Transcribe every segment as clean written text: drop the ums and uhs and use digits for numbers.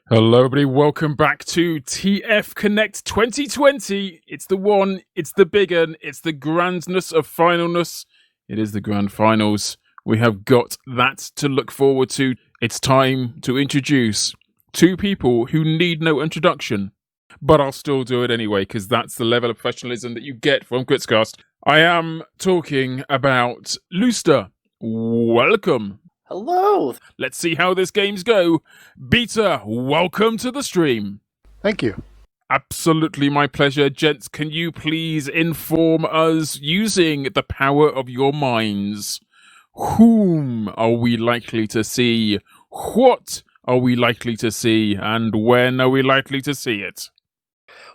Hello, everybody. Welcome back to TFConnect 2020. It's the one, it's the big one, it's the grandness of finalness. It is the grand finals. We have got that to look forward to. It's time to introduce two people who need no introduction, but I'll still do it anyway because that's the level of professionalism that you get from Gritzcast. I am talking about Luster. Welcome. Hello! Let's see how this game's go. Beta, welcome to the stream. Thank you. Absolutely my pleasure. Gents, can you please inform us, using the power of your minds, whom are we likely to see, what are we likely to see, and when are we likely to see it?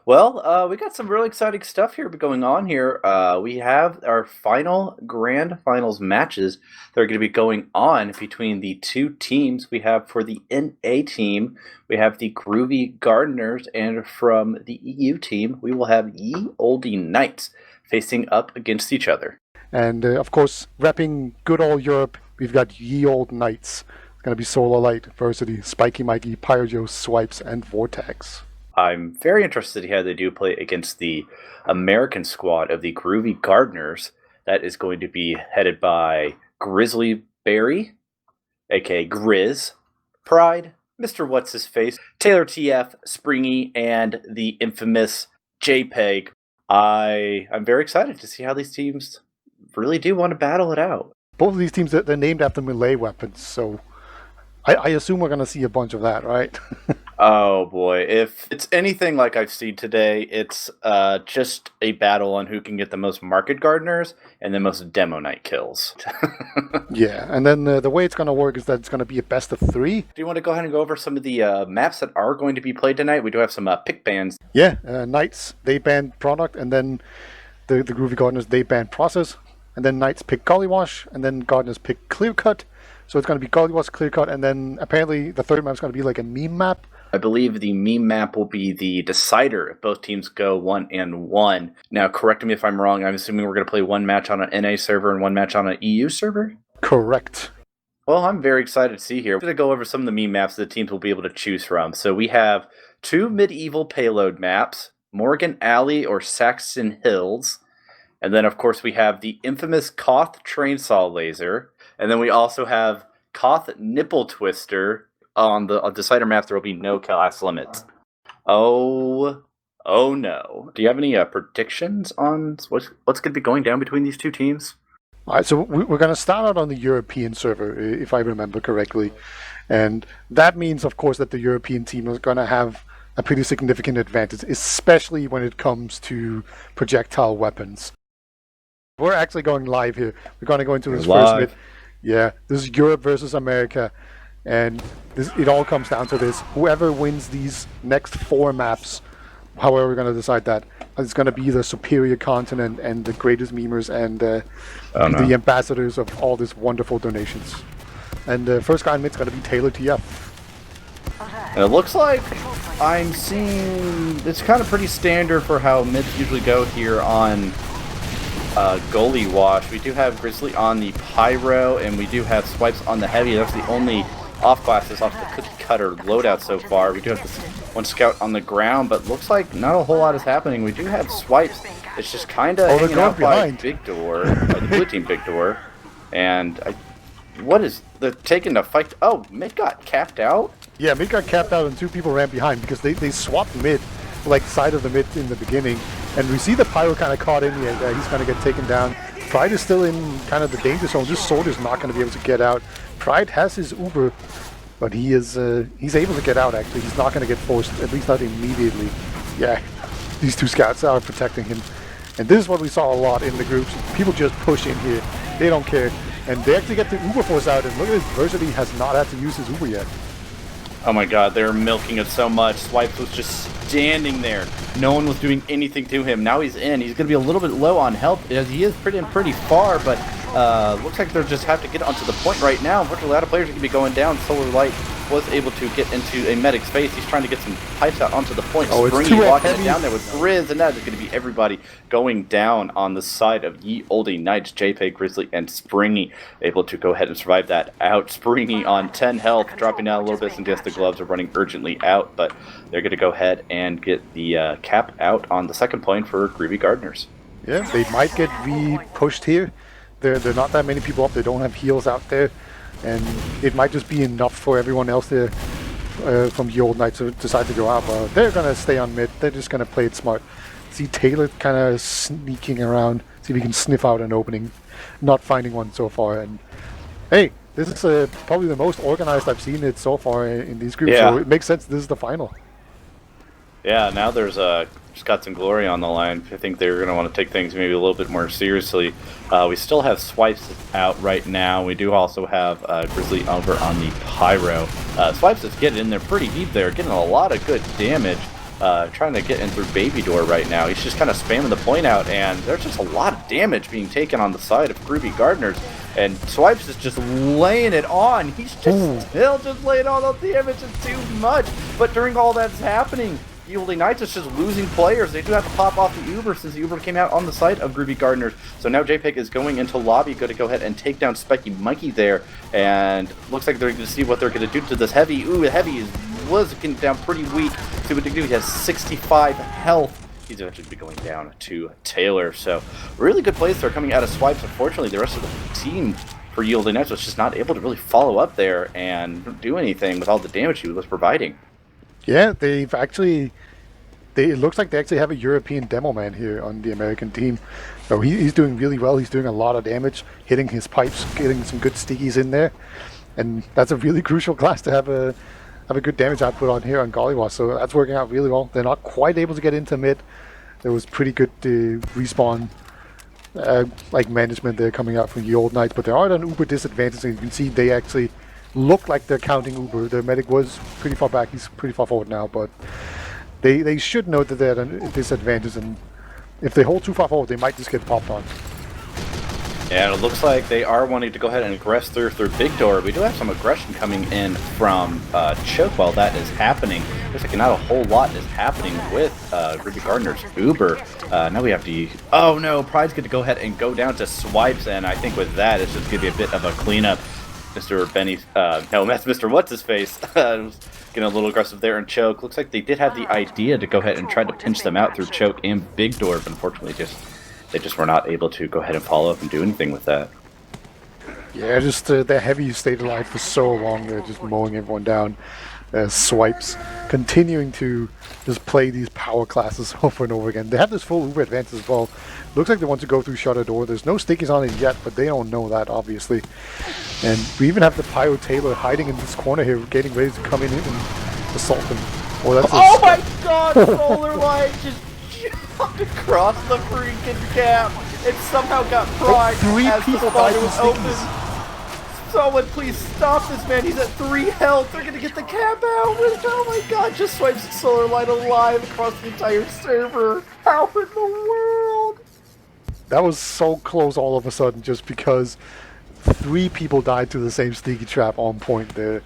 Well, we got some really exciting stuff here going on here. We have our final grand finals matches that are going to be going on between the two teams. We have for the NA team, we have the Groovy Gardeners, and from the EU team, we will have Ye Olde Knights facing up against each other. And of course, repping good old Europe, we've got Ye Olde Knights. It's going to be Solar Light, Versity, Spiky Mikey, Pyrojo, Swipes, and Vortex. I'm very interested in how they do play against the American squad of the Groovy Gardeners. That is going to be headed by Grizzly Berry, aka Grizz, Pride, MrWhatsHisFace, Taylor TF, Springy, and the infamous JPEG. I'm very excited to see how these teams really do want to battle it out. Both of these teams, they're named after melee weapons, so I assume we're going to see a bunch of that, right? Oh boy, if it's anything like I've seen today, it's just a battle on who can get the most market gardeners and the most demo night kills. Yeah, and then the way it's going to work is that it's going to be a best of 3. Do you want to go ahead and go over some of the maps that are going to be played tonight? We do have some pick bans. Yeah, Knights, they ban product, and then the Groovy Gardeners, they ban process, and then Knights pick Gullywash, and then Gardeners pick Clearcut. So it's going to be Gullywash, Clearcut, and then apparently the third map is going to be like a meme map. I believe the meme map will be the decider if both teams go 1-1. Now, correct me if I'm wrong. I'm assuming we're going to play one match on an NA server and one match on an EU server? Correct. Well, I'm very excited to see here. We're going to go over some of the meme maps that teams will be able to choose from. So we have 2 medieval payload maps, Morgan Alley or Saxton Hills. And then, of course, we have the infamous Koth train saw laser. And then we also have Koth nipple twister. On the decider maps, there will be no class limits. Oh no. Do you have any predictions on what's going to be going down between these two teams? All right, so we're going to start out on the European server, if I remember correctly. And that means, of course, that the European team is going to have a pretty significant advantage, especially when it comes to projectile weapons. We're actually going live here. We're going to go into this first bit. Yeah, this is Europe versus America. And it all comes down to this. Whoever wins these next 4 maps, however we're going to decide that, it's going to be the superior continent and the greatest memers and the ambassadors of all these wonderful donations. And the first guy in mid's going to be Taylor TF. And it looks like I'm seeing it's kind of pretty standard for how mids usually go here on Gullywash. We do have Grizzly on the Pyro, and we do have Swipes on the Heavy. That's the only off classes off the cookie cutter loadout so far. We do have this one scout on the ground, but looks like not a whole lot is happening. We do have Swipes. It's just kind of hanging out by Big Door, by the blue team Big Door. And what is the taking the fight? Oh, mid got capped out? Yeah, mid got capped out and 2 people ran behind because they swapped mid, like side of the mid in the beginning. And we see the Pyro kind of caught in here. He's going to get taken down. Pride is still in kind of the danger zone. This Soldier's not going to be able to get out. Pride has his Uber, but he's able to get out, actually. He's not going to get forced, at least not immediately. Yeah, these 2 scouts are protecting him. And this is what we saw a lot in the groups. People just push in here. They don't care. And they actually get the Uber force out. And look at this, Versity has not had to use his Uber yet. Oh my god, they're milking it so much. Swipes was just standing there. No one was doing anything to him. Now he's in. He's going to be a little bit low on health as he is pretty far, but looks like they'll just have to get onto the point right now. Unfortunately, a lot of players are going to be going down. Solar Light was able to get into a medic's face. He's trying to get some pipes out onto the point. Oh, it's Springy too walking heavy. it down there with Grizz, and that is going to be everybody going down on the side of Ye Olde Knights. JPEG, Grizzly, and Springy able to go ahead and survive that out. Springy on 10 health, dropping down a little bit, and guess the gloves are running urgently out, but they're going to go ahead and get the cap out on the second point for Groovy Gardeners. Yeah, they might get re-pushed here. There are not that many people up. They don't have heals out there. And it might just be enough for everyone else there from the Old Knights to decide to go out. But they're going to stay on mid. They're just going to play it smart. See Taylor kind of sneaking around. See if he can sniff out an opening. Not finding one so far. And hey, this is probably the most organized I've seen it so far in these groups. Yeah. So it makes sense this is the final. Yeah, now there's Scott and Glory on the line. I think they're going to want to take things maybe a little bit more seriously. We still have Swipes out right now. We do also have Grizzly over on the Pyro. Swipes is getting in there pretty deep there, getting a lot of good damage. Trying to get in through Baby Door right now. He's just kind of spamming the point out, and there's just a lot of damage being taken on the side of Groovy Gardeners. And Swipes is just laying it on. He's just still just laying on the damage. It's too much. But during all that's happening, the Olde Knights is just losing players. They do have to pop off the Uber since the Uber came out on the side of Groovy Gardeners. So now JPEG is going into lobby, going to go ahead and take down Specky Monkey there. And looks like they're going to see what they're going to do to this Heavy. Ooh, Heavy was getting down pretty weak. See what they do. He has 65 health. He's eventually be going down to Taylor. So really good plays there coming out of Swipes. Unfortunately, the rest of the team for Ye Olde Knights was just not able to really follow up there and do anything with all the damage he was providing. Yeah, they've actually... it looks like they actually have a European demo man here on the American team. So he's doing really well. He's doing a lot of damage, hitting his pipes, getting some good stickies in there. And that's a really crucial class to have a good damage output on here on Gullywash. So that's working out really well. They're not quite able to get into mid. There was pretty good respawn like management there coming out from the Old Knights, but they are at an Uber disadvantage, and you can see they actually look like they're counting Uber. Their medic was pretty far back. He's pretty far forward now, but they should know that they're at a disadvantage, and if they hold too far forward, they might just get popped on. And it looks like they are wanting to go ahead and aggress through Big Door. We do have some aggression coming in from Choke while that is happening. Looks like not a whole lot is happening with Groovy Gardeners Uber. Now we have to... Oh no, Pride's going to go ahead and go down to Swipes, and I think with that, it's just going to be a bit of a cleanup. Mr. Benny... no, that's MrWhatsHisFace. Getting a little aggressive there in Choke. Looks like they did have the idea to go ahead and try to pinch them out through Choke and Big Door, but unfortunately they just were not able to go ahead and follow up and do anything with that. Yeah, just their Heavy stayed alive for so long. They're just mowing everyone down. Swipes continuing to just play these power classes over and over again. They have this full Uber advance as well. Looks like they want to go through Shutter Door. There's no stickies on it yet, but they don't know that, obviously. And we even have the Pyro Taylor hiding in this corner here, getting ready to come in and assault them. Oh my god, Solar Light just jumped across the freaking cap and somehow got Pride as the spider was open. Someone please stop this man, he's at 3 health, they're gonna get the cap out. Oh my god, just swipes Solar Light alive across the entire server. How in the world? That was so close all of a sudden just because 3 people died to the same sneaky trap on point there.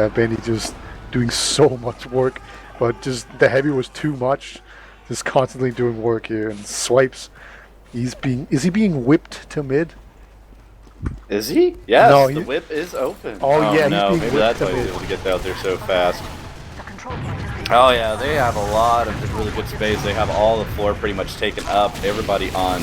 Benny just doing so much work, but just the Heavy was too much. Just constantly doing work here, and Swipes, is he being whipped to mid? Is he? Yes, no, the whip is open. Oh yeah, no, he's being maybe that's whipped why to he's mid. able to get out there so fast. Oh yeah, they have a lot of really good space. They have all the floor pretty much taken up. Everybody on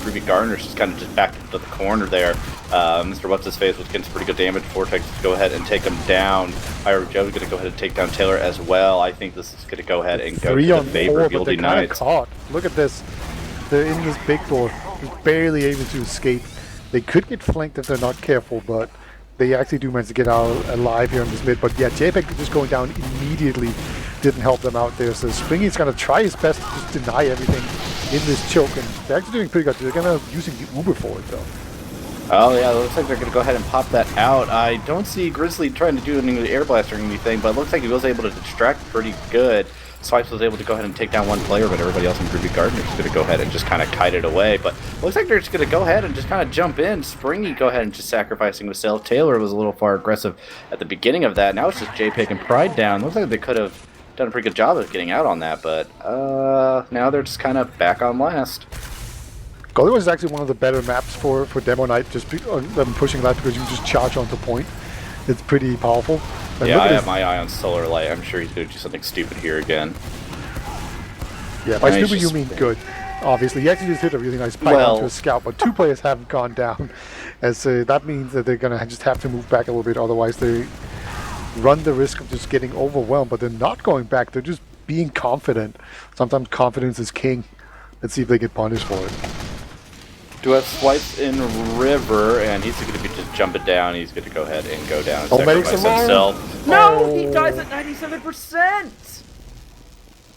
Groovy Gardeners just kind of just backed into the corner there. MrWhatsHisFace was getting some pretty good damage. Vortex to go ahead and take him down. Pyro Joe's going to go ahead and take down Taylor as well. I think this is going to go ahead and go 3 to on the favor 4, of but Olde they're kind of Knights. caught. Look at this. They're in this big door. They're barely able to escape. They could get flanked if they're not careful, but they actually do manage to get out alive here on this mid. But yeah, JPEG just going down immediately didn't help them out there. So Springy's going to try his best to just deny everything in this choke, and they're actually doing pretty good. They're going to using the Uber for it though. Oh yeah, it looks like they're going to go ahead and pop that out. I don't see Grizzly trying to do any air blast or anything, but it looks like he was able to distract pretty good. Swipes was able to go ahead and take down one player, but everybody else in Groovy Garden is going to go ahead and just kind of kite it away. But looks like they're just going to go ahead and just kind of jump in. Springy go ahead and just sacrificing himself. Taylor was a little far aggressive at the beginning of that. Now it's just JPEG and Pride down. Looks like they could have done a pretty good job of getting out on that, but now they're just kind of back on last. Gullywash is actually one of the better maps for Demo Night, just pushing that because you can just charge onto point. It's pretty powerful. And yeah, I have my eye on Solar Light. I'm sure he's going to do something stupid here again. Yeah, by stupid you mean good. Obviously, he actually just hit a really nice pipe onto a scout, but 2 players haven't gone down. As that means that they're going to just have to move back a little bit, otherwise they run the risk of just getting overwhelmed. But they're not going back, they're just being confident. Sometimes confidence is king. Let's see if they get punished for it. Do have Swipes in River, and he's going to be just jumping down. He's going to go ahead and go down and sacrifice himself. No, he dies at 97%.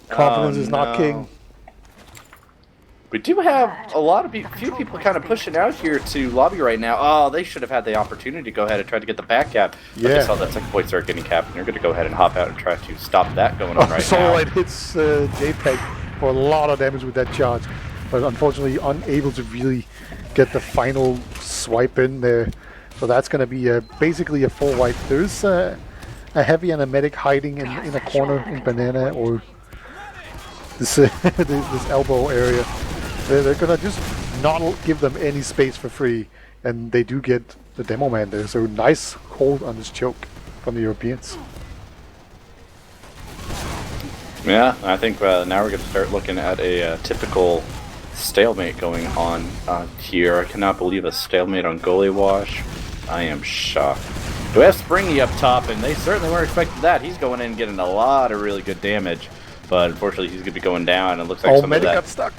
Confidence is not king. We do have a lot of few people kind of pushing out here to lobby right now. Oh, they should have had the opportunity to go ahead and try to get the back cap. But they saw that second point start getting capped, and they're going to go ahead and hop out and try to stop that going on right now. Solar hits JPEG for a lot of damage with that charge, but unfortunately unable to really get the final swipe in there. So that's going to be basically a full wipe. There's a heavy and a medic hiding in a corner in Banana or this this elbow area. They're going to just not give them any space for free, and they do get the Demo Man there. So nice hold on this choke from the Europeans. Yeah, I think now we're going to start looking at a typical stalemate going on here. I cannot believe a stalemate on Gullywash. I am shocked. We have Springy up top, and they certainly weren't expecting that. He's going in and getting a lot of really good damage, but unfortunately he's going to be going down, and it looks like some of that... got stuck.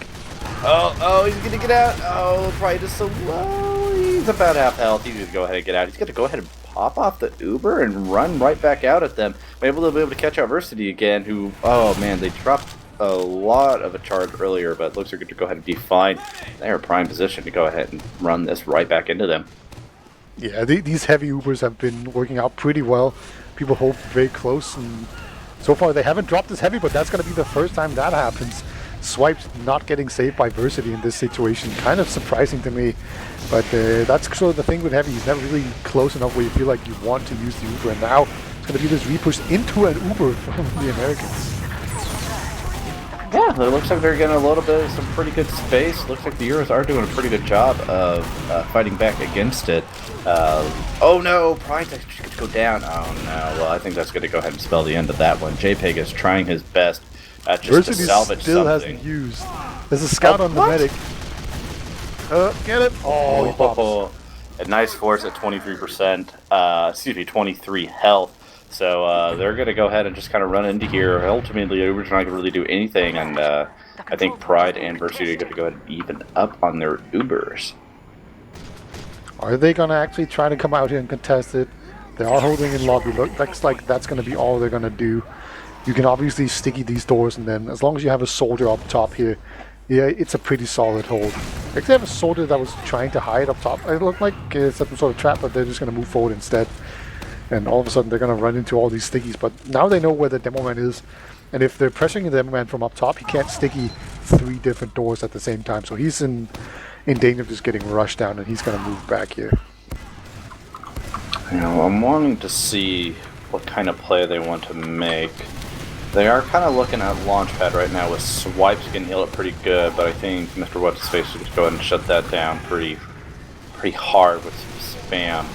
Oh, he's going to get out. Oh, probably just so low. He's about half health. He's going to go ahead and get out. He's going to go ahead and pop off the Uber and run right back out at them. Able to catch out Versity again, who, oh man, they dropped a lot of a charge earlier, but looks like they're going to go ahead and be fine. They're in prime position to go ahead and run this right back into them. Yeah, these heavy Ubers have been working out pretty well. People hold very close, and so far they haven't dropped this heavy, but that's going to be the first time that happens. Swipes not getting saved by Versity in this situation. Kind of surprising to me, but that's sort of the thing with heavy. He's never really close enough where you feel like you want to use the Uber, and now it's going to be this repush into an Uber from the Americans. Yeah, it looks like they're getting a little bit of some pretty good space. Looks like the Euros are doing a pretty good job of fighting back against it. Oh no, Pride's actually going to go down. Oh no, well I think that's going to go ahead and spell the end of that one. JPEG is trying his best just Versity to salvage still something. Hasn't used. There's a scout on the medic. Get it! Oh, he pops. A nice force at 23%. Excuse me, 23 health. So they're going to go ahead and just kind of run into here. Ultimately, Uber's not going to really do anything, and I think Pride and Versity are going to go ahead and even up on their Ubers. Are they going to actually try to come out here and contest it? They are holding in lobby. Looks like that's going to be all they're going to do. You can obviously sticky these doors, and then as long as you have a soldier up top here, yeah, it's a pretty solid hold. Like they have a soldier that was trying to hide up top. It looked like some sort of trap, but they're just going to move forward instead. And all of a sudden they're going to run into all these stickies. But now they know where the Demo Man is. And if they're pressuring the Demo Man from up top, he can't sticky 3 different doors at the same time. So he's in danger of just getting rushed down, and he's going to move back here. You know, I'm wanting to see what kind of play they want to make. They are kind of looking at Launchpad right now with Swipes getting healed up pretty good, but I think MrWhatsHisFace is going to go ahead and shut that down pretty hard with some spam.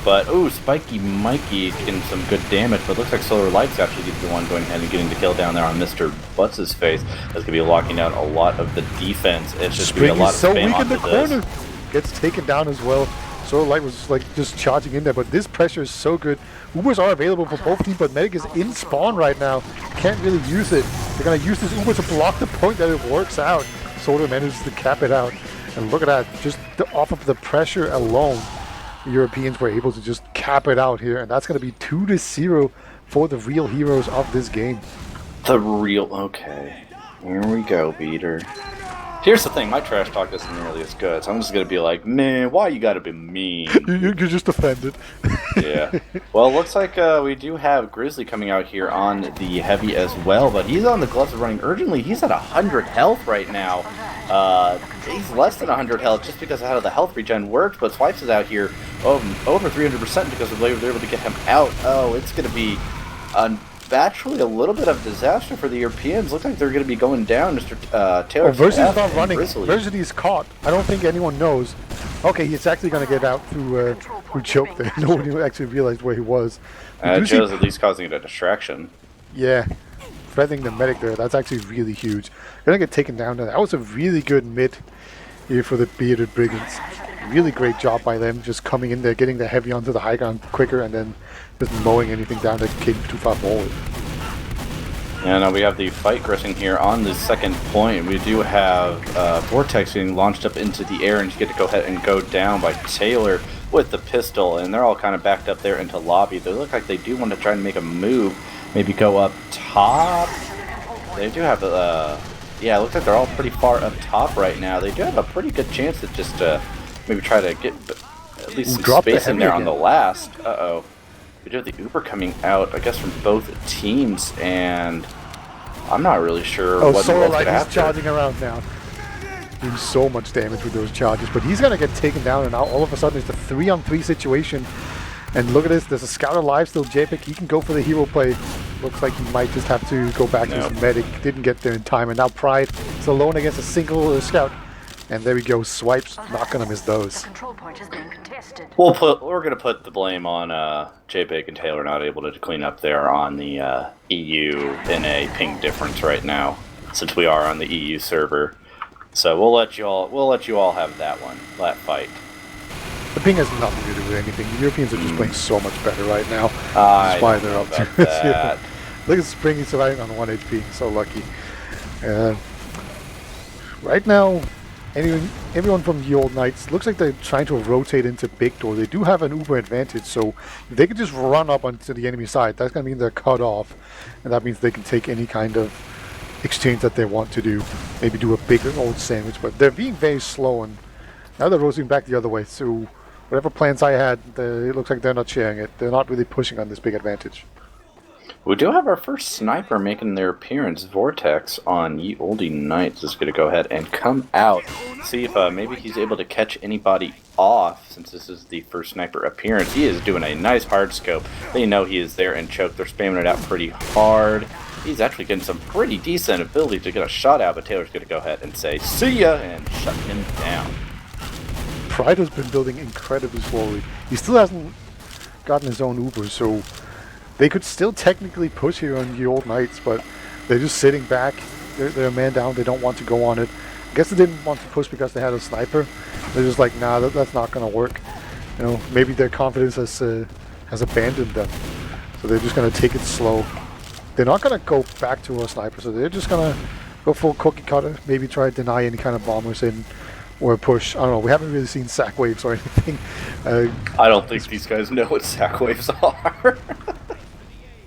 But, ooh, Spiky Mikey getting some good damage, but it looks like Solar Light's actually the one going ahead and getting the kill down there on MrWhatsHisFace. That's going to be locking out a lot of the defense. It's just going to be a lot of so spam weak in the corner. this. Gets taken down as well. Solar Light was like just charging in there, but this pressure is so good. Ubers are available for both teams, but Medic is in spawn right now. Can't really use it. They're going to use this Uber to block the point that it works out. Solar manages to cap it out. And look at that, just off of the pressure alone, the Europeans were able to just cap it out here, and that's going to be 2-0 for the real heroes of this game. The real, okay. Here we go, Peter. Here's the thing, my trash talk isn't nearly as good, so I'm just gonna be like, man, why you gotta be mean? You're just offended. Yeah. Well, it looks like we do have Grizzly coming out here on the heavy as well, but he's on the gloves of running urgently. He's at 100 health right now. He's less than 100 health just because of how the health regen worked, but Swipes is out here over 300% because they were able to get him out. Oh, it's gonna be actually a little bit of disaster for the Europeans. Looks like they're going to be going down. Mr. Taylor. Versity's not running. Versity's caught. I don't think anyone knows. Okay, he's actually going to get out through choke there. Nobody actually realized where he was. Joe's at least causing it a distraction. Yeah, threatening the medic there. That's actually really huge. Going to get taken down. That was a really good mid here for the Bearded Brigands. Really great job by them, just coming in there, getting the heavy onto the high ground quicker, and then just mowing anything down that came too far forward. And now we have the fight progressing here on the second point. We do have Vortex being launched up into the air, and you get to go ahead and go down by Taylor with the pistol, and they're all kind of backed up there into lobby. They look like they do want to try and make a move, maybe go up top. They do have yeah, it looks like they're all pretty far up top right now. They do have a pretty good chance to just maybe try to get at least some space in there on the last. Uh-oh. We do have the Uber coming out, I guess, from both teams, and I'm not really sure what's going to happen. He's charging around now. Doing so much damage with those charges, but he's going to get taken down, and now all of a sudden it's a 3-on-3 situation. And look at this, there's a scout alive still, JPEG. He can go for the hero play. Looks like he might just have to go back to his medic. Didn't get there in time, and now Pride is alone against a single scout. And there we go, Swipes, not gonna miss those. We're gonna put the blame on JPEG and Taylor not able to clean up there on the EU NA ping difference right now, since we are on the EU server. So we'll let you all have that fight. The ping has nothing to do with anything. The Europeans are just playing so much better right now. That's why they're up to this. Yeah. Look at Springy surviving on 1 HP, so lucky. Right now, everyone from the Old Knights looks like they're trying to rotate into Big Door. They do have an Uber advantage, so if they can just run up onto the enemy side, that's going to mean they're cut off, and that means they can take any kind of exchange that they want to do. Maybe do a bigger old sandwich, but they're being very slow, and now they're rotating back the other way. So whatever plans I had, it looks like they're not sharing it. They're not really pushing on this big advantage. We do have our first sniper making their appearance. Vortex on Ye Olde Knights is going to go ahead and come out. See if maybe he's able to catch anybody off, since this is the first sniper appearance. He is doing a nice hard scope. They know he is there and choke. They're spamming it out pretty hard. He's actually getting some pretty decent ability to get a shot out, but Taylor's going to go ahead and say, see ya, and shut him down. Pride has been building incredibly slowly. He still hasn't gotten his own Uber, so they could still technically push here on the Old Knights, but they're just sitting back. They're a man down. They don't want to go on it. I guess they didn't want to push because they had a sniper. They're just like, nah, that's not going to work. You know, maybe their confidence has abandoned them. So they're just going to take it slow. They're not going to go back to a sniper, so they're just going to go full cookie cutter. Maybe try to deny any kind of bombers in or push. I don't know. We haven't really seen sack waves or anything. I don't think these guys know what sack waves are.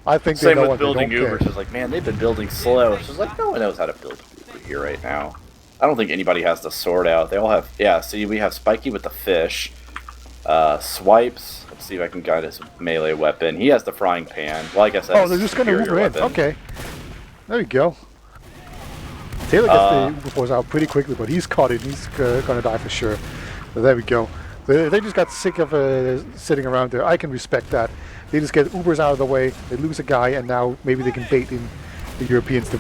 I think Same they know with building Ubers. It's like, man, they've been building slow. It's just like, no one knows how to build an Uber here right now. I don't think anybody has the sword out. They all have, yeah, see, we have Spiky with the fish. Swipes. Let's see if I can guide his melee weapon. He has the frying pan. Well, I guess that's they're just going to Uber in. Okay. There we go. Taylor gets the Uber force out pretty quickly, but he's caught it. He's going to die for sure. So there we go. They just got sick of sitting around there. I can respect that. They just get Ubers out of the way, they lose a guy, and now maybe they can bait in the Europeans to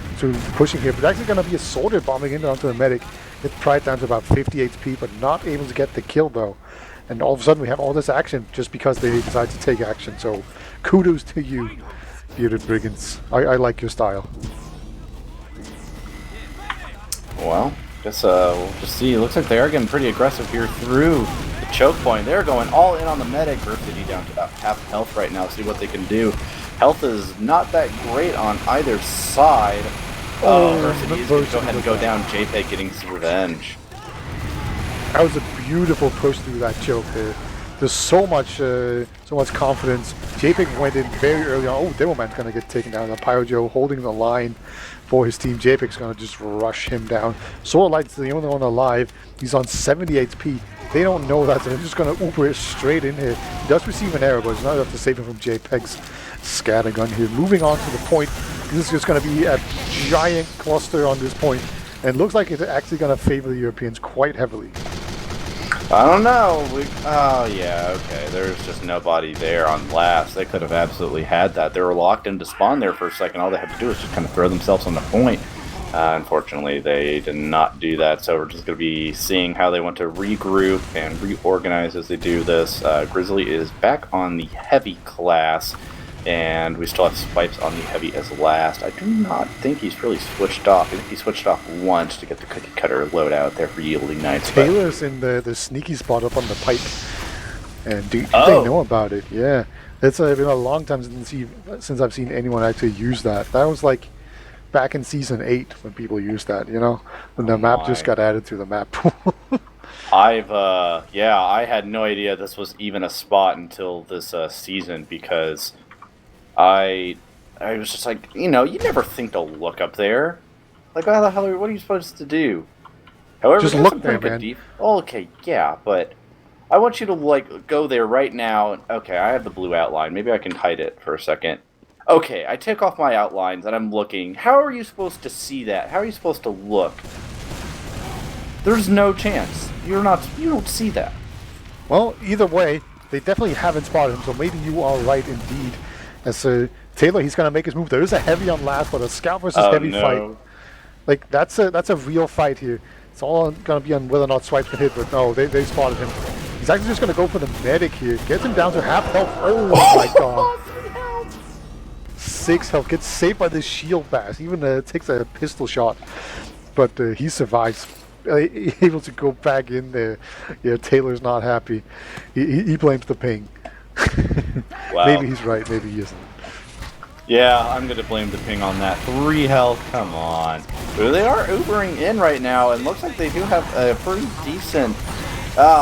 pushing here. But actually going to be a soldier bombing in onto the medic. It's Pride down to about 50 HP, but not able to get the kill though. And all of a sudden we have all this action just because they decide to take action. So kudos to you, Bearded Brigands. I like your style. Well, guess we'll just see. It looks like they are getting pretty aggressive here through the choke point. They're going all in on the medic. Versity down to about half health right now. See what they can do. Health is not that great on either side. Versity is going to go ahead and go down. JPEG getting his revenge. That was a beautiful push through that choke there. There's so much confidence. JPEG went in very early on. Oh, Demoman's gonna get taken down. Pyrojo holding the line for his team. JPEG's gonna just rush him down. Solarlight's the only one alive. He's on 70 HP. They don't know that, so they're just gonna Uber straight in here. He does receive an error, but it's not enough to save him from JPEG's scattergun here. Moving on to the point. This is just gonna be a giant cluster on this point, and it looks like it's actually gonna favor the Europeans quite heavily. I don't know. Oh, yeah, okay. There's just nobody there on last. They could have absolutely had that. They were locked into spawn there for a second. All they had to do was just kind of throw themselves on the point. Unfortunately, they did not do that, so we're just going to be seeing how they want to regroup and reorganize as they do this. Grizzly is back on the heavy class, and we still have Spipes on the heavy as last. I do not think he's really switched off. I think he switched off once to get the cookie cutter loadout there for Yielding Knights. Taylor's in the sneaky spot up on the pipe, and do they know about it? Yeah, it's been a long time since I've seen anyone actually use that. That was like back in Season 8 when people used that, you know? When the map just got added to the map pool. I had no idea this was even a spot until this season, because I was just like, you never think to look up there. Like, how the hell, what are you supposed to do? However, just look there, man. Okay, yeah, but I want you to, like, go there right now. Okay, I have the blue outline. Maybe I can hide it for a second. Okay, I take off my outlines and I'm looking. How are you supposed to see that? How are you supposed to look? There's no chance. You don't see that. Well, either way, they definitely haven't spotted him, so maybe you are right indeed. As Taylor, he's gonna make his move. There is a heavy on last, but a scout versus heavy fight. Like that's a real fight here. It's all gonna be on whether or not Swipes can hit, but no, they spotted him. He's actually just gonna go for the medic here. Gets him down to half health. Oh my god. 6 health, gets saved by this shield bash, even takes a pistol shot, but he survives, able to go back in there. Yeah, Taylor's not happy. He blames the ping. Wow. Maybe he's right, maybe he isn't. Yeah, I'm going to blame the ping on that. 3 health, come on. They are Ubering in right now, and looks like they do have a pretty decent...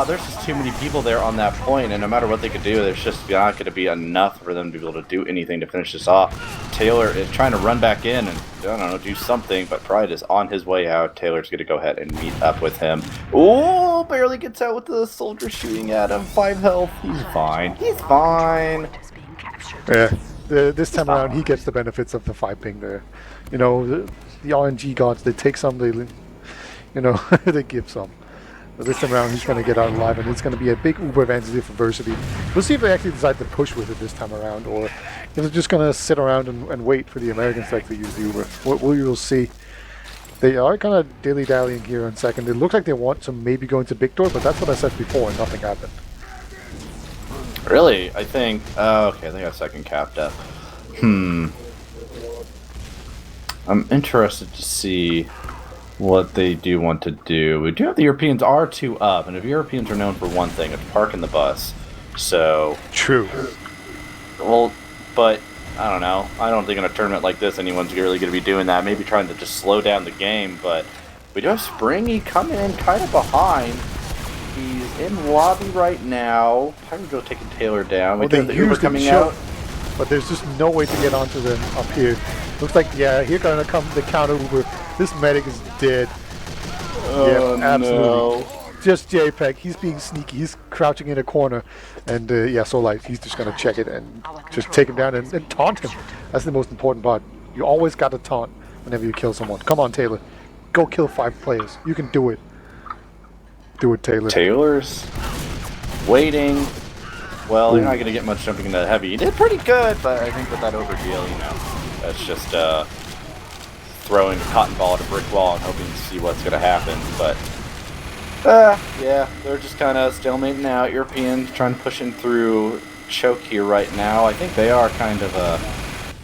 there's just too many people there on that point, and no matter what they could do, there's just not going to be enough for them to be able to do anything to finish this off. Taylor is trying to run back in and, I don't know, do something, but Pride is on his way out. Taylor's going to go ahead and meet up with him. Oh, barely gets out with the soldier shooting at him. 5 health. He's fine. He's fine. Yeah, this time around, he gets the benefits of the 5 ping there. You know, the RNG gods, they take some, they give some. But this time around, he's going to get out alive, and it's going to be a big Uber advantage for Versity. We'll see if they actually decide to push with it this time around, or if they're just going to sit around and wait for the Americans to actually use the Uber. We will see. They are kind of dilly-dallying here in second. It looks like they want to maybe go into big door, but that's what I said before, and nothing happened. Really? I think... okay, they got second capped up. I'm interested to see what they do want to do. We do have the Europeans are 2 up, and if Europeans are known for one thing, it's parking the bus. So... True. Well, but... I don't know. I don't think in a tournament like this anyone's really going to be doing that. Maybe trying to just slow down the game, but we do have Springy coming in kind of behind. He's in lobby right now. Pyrojo taking Taylor down. Well, we do have the Uber coming out. But there's just no way to get onto them up here. Looks like, yeah, here gonna come the counter Uber. This medic is dead. Oh, yeah, absolutely. No. Just JPEG. He's being sneaky. He's crouching in a corner. And yeah, so like, he's just gonna check it and just take him down and taunt him. That's the most important part. You always got to taunt whenever you kill someone. Come on, Taylor. Go kill 5 players. You can do it. Do it, Taylor. Taylor's waiting. Well, you're not going to get much jumping into heavy. He did pretty good, but I think with that overheal, that's just throwing a cotton ball at a brick wall and hoping to see what's going to happen. But, yeah, they're just kind of stalemating out. Europeans trying to push in through choke here right now. I think they are kind of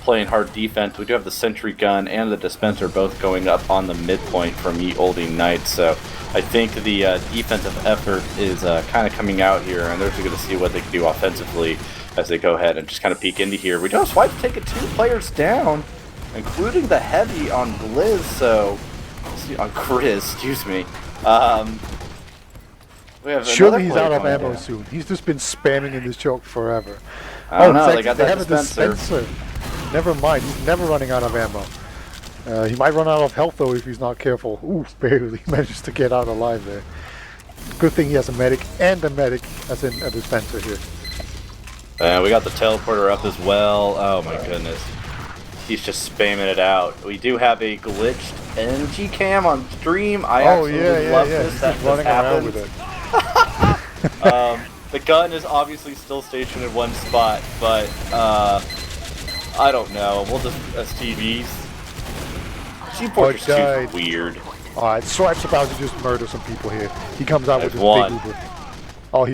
playing hard defense. We do have the sentry gun and the dispenser both going up on the midpoint from Olde Knights, so I think the defensive effort is kind of coming out here, and they're just going to see what they can do offensively as they go ahead and just kind of peek into here. We do have Swipe taking 2 players down, including the heavy on Gliz, so on Grizz, excuse me. We have Surely he's another out of player ammo going soon. He's just been spamming in this choke forever. down. I don't know, it's they got they that have a dispenser. dispenser. Never mind, he's never running out of ammo. He might run out of health though if he's not careful. Ooh, barely managed to get out alive there. Good thing he has a medic and a medic as in a dispenser here. We got the teleporter up as well. Oh my goodness. He's just spamming it out. We do have a glitched NG cam on stream. I absolutely love this. That He's running around with it. The gun is obviously still stationed in one spot, but I don't know. We'll just STVs. G-Porter's too weird. Alright, Stripe's about to just murder some people here. He comes out with his one. big Uber. Oh,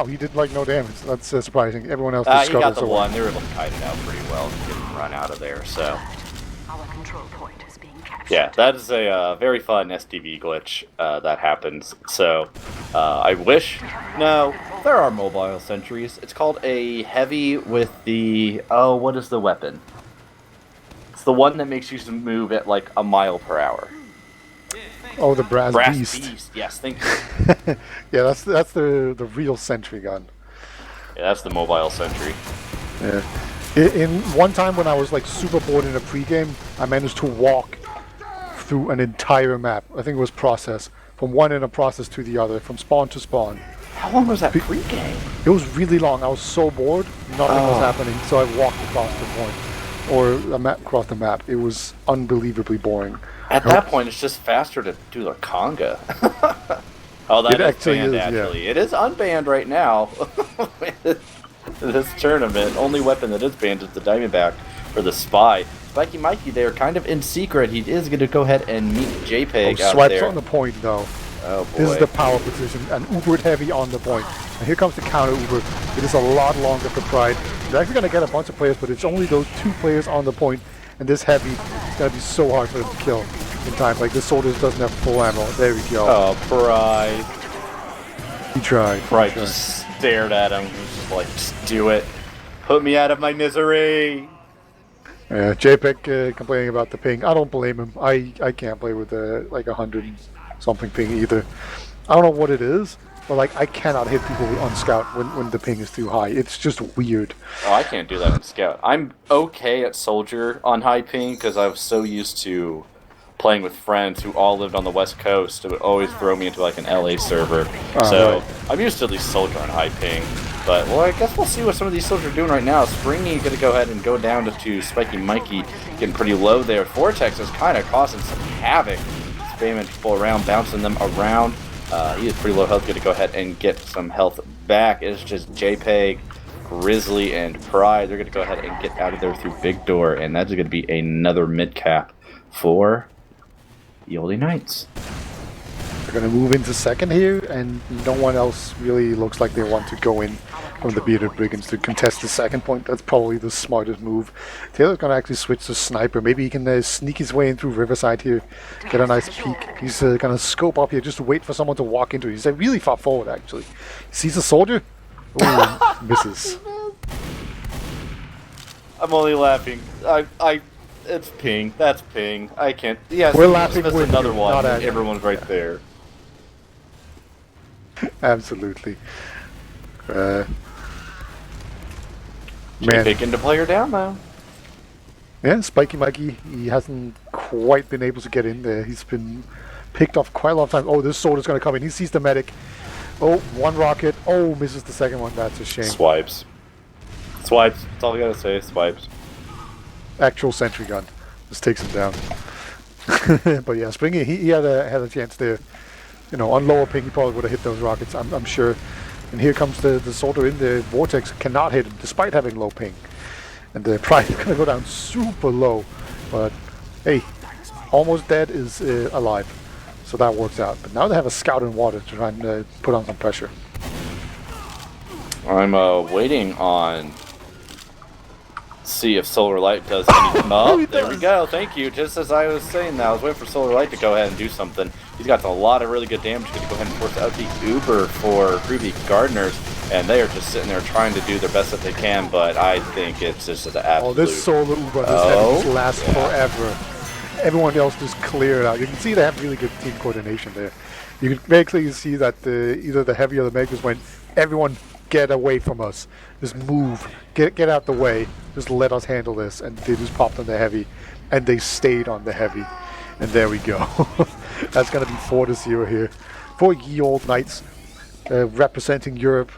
he did like no damage. That's surprising. Everyone else just He got the so one. They were able to kite it out pretty well and get him run out of there. So, Our control point is being captured. yeah, that is a very fun STV glitch that happens. So, I wish. No, there are mobile sentries. It's called a heavy with the. Oh, what is the weapon? It's the one that makes you move at like a mile per hour. Oh, the brass Beast. beast. Yes, thank you. Yeah, that's the real sentry gun. Yeah, that's the mobile sentry. Yeah. In one time when I was like super bored in a pregame, I managed to walk through an entire map. I think it was process from one end of process to the other, from spawn to spawn. How long was that pregame? It was really long. I was so bored, nothing was happening, so I walked across the point or a map across the map. It was unbelievably boring. At that point, it's just faster to do the conga. Oh, that It is actually banned, is, actually. yeah. It is unbanned right now. This tournament, only weapon that is banned is the Diamondback or the Spy. Spiky Mikey there, kind of in secret. He is going to go ahead and meet JPEG out Swipes there. on the point, though. Oh, boy. This is the power position, and Ubered heavy on the point. And here comes the counter Uber. It is a lot longer for Pride. They're actually going to get a bunch of players, but it's only those two players on the point, and this heavy is going to be so hard for them to kill in time. Like, this soldier doesn't have full ammo. There we go. Oh, Pride. He tried. Pride just stared at him. He was just like, just do it. Put me out of my misery. JPEG complaining about the ping. I don't blame him. I can't play with like 100 something ping either. I don't know what it is, but like I cannot hit people on scout when the ping is too high. It's just weird. Oh, I can't do that on Scout. I'm okay at Soldier on high ping because I was so used to playing with friends who all lived on the West Coast. It would always throw me into like an LA server. So right. I'm used to at least Soldier on high ping. But, well, I guess we'll see what some of these soldiers are doing right now. Springy going to go ahead and go down to Spiky Mikey, getting pretty low there. Vortex is kind of causing some havoc, spamming people around, bouncing them around. He is pretty low health, going to go ahead and get some health back. It's just JPEG, Grizzly, and Pride. They're going to go ahead and get out of there through Big Door, and that's going to be another mid-cap for the Olde Knights. They're going to move into second here, and no one else really looks like they want to go in from the Bearded Brigands to contest the second point. That's probably the smartest move. Taylor's going to actually switch to Sniper. Maybe he can sneak his way in through Riverside here, get a nice peek. He's going to scope up here just to wait for someone to walk into it. He's really far forward, actually. He sees a soldier. Ooh, misses. I'm only laughing. It's ping. That's ping. I can't. Yes, We're laughing that's with another you, one. not at you. Everyone's right there. Absolutely. Man. Picking the player down though. Yeah, Spiky Mikey, he hasn't quite been able to get in there. He's been picked off quite a lot of times. Oh, this soldier's going to come in. He sees the medic. Oh, one rocket. Oh, misses the second one. That's a shame. Swipes. Swipes. That's all I gotta say. Swipes. Actual sentry gun. Just takes him down. But yeah, Springy, he had a chance there. You know, on lower ping, he probably would have hit those rockets, I'm sure. And here comes the soldier in there. Vortex cannot hit him, despite having low ping. And the Pride is going to go down super low. But, hey, almost dead is alive. So that works out. But now they have a scout in water to try and put on some pressure. I'm waiting on... see if Solar Light does anything. Oh, there we go. Thank you. Just as I was saying that, I was waiting for Solar Light to go ahead and do something. He's got a lot of really good damage. He's going to go ahead and force out the Uber for Groovy Gardeners, and they are just sitting there trying to do their best that they can, but I think it's just an absolute... Oh, this Solar Uber, this just lasts forever. everyone else just clear it out. You can see they have really good team coordination there. You can very clearly see that either the heavy or the meg just went, everyone get away from us. Just move. Get out the way. Just let us handle this. And they just popped on the heavy. And they stayed on the heavy. And there we go. That's going to be 4-0 here. For Ye Olde Knights, representing Europe.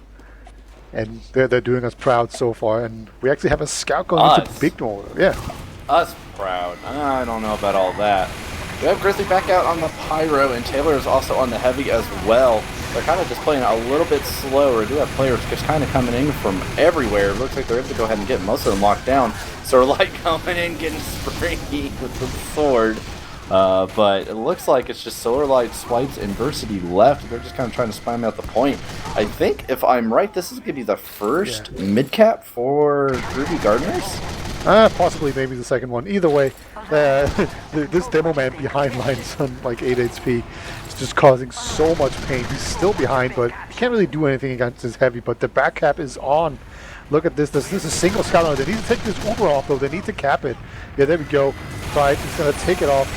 And they're doing us proud so far. And we actually have a scout going into big order. Yeah. Us proud. I don't know about all that. We have Grizzly back out on the Pyro, and Taylor is also on the Heavy as well. They're kind of just playing a little bit slower. We do have players just kind of coming in from everywhere. It looks like they're able to go ahead and get most of them locked down. Starlight coming in, getting Springy with the sword. But it looks like it's just Solarlight, Swipes, and Versity left. They're just kind of trying to spam out the point. I think, if I'm right, this is going to be the first mid-cap for Groovy Gardeners? Possibly maybe the second one. Either way, this demo man behind lines on like 8 HP is just causing so much pain. He's still behind, but he can't really do anything against his heavy. But the back cap is on. Look at this. This is a single scout on. They need to take this Uber off, though. They need to cap it. Yeah, there we go. Pride is going to take it off.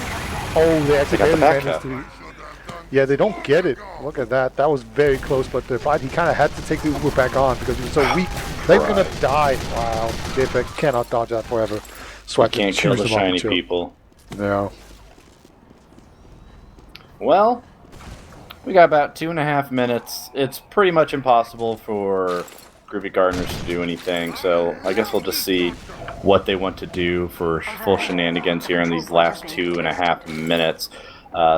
Oh, they actually barely managed to. Yeah, they don't get it. Look at that. That was very close, but the Pride, he kind of had to take the Uber back on because he was so weak. They're going to die. Wow. JPEG cannot dodge that forever. So I can't kill the shiny people. No. Well, we got about 2.5 minutes. It's pretty much impossible for Groovy Gardeners to do anything, so I guess we'll just see what they want to do for full shenanigans here in these last 2.5 minutes.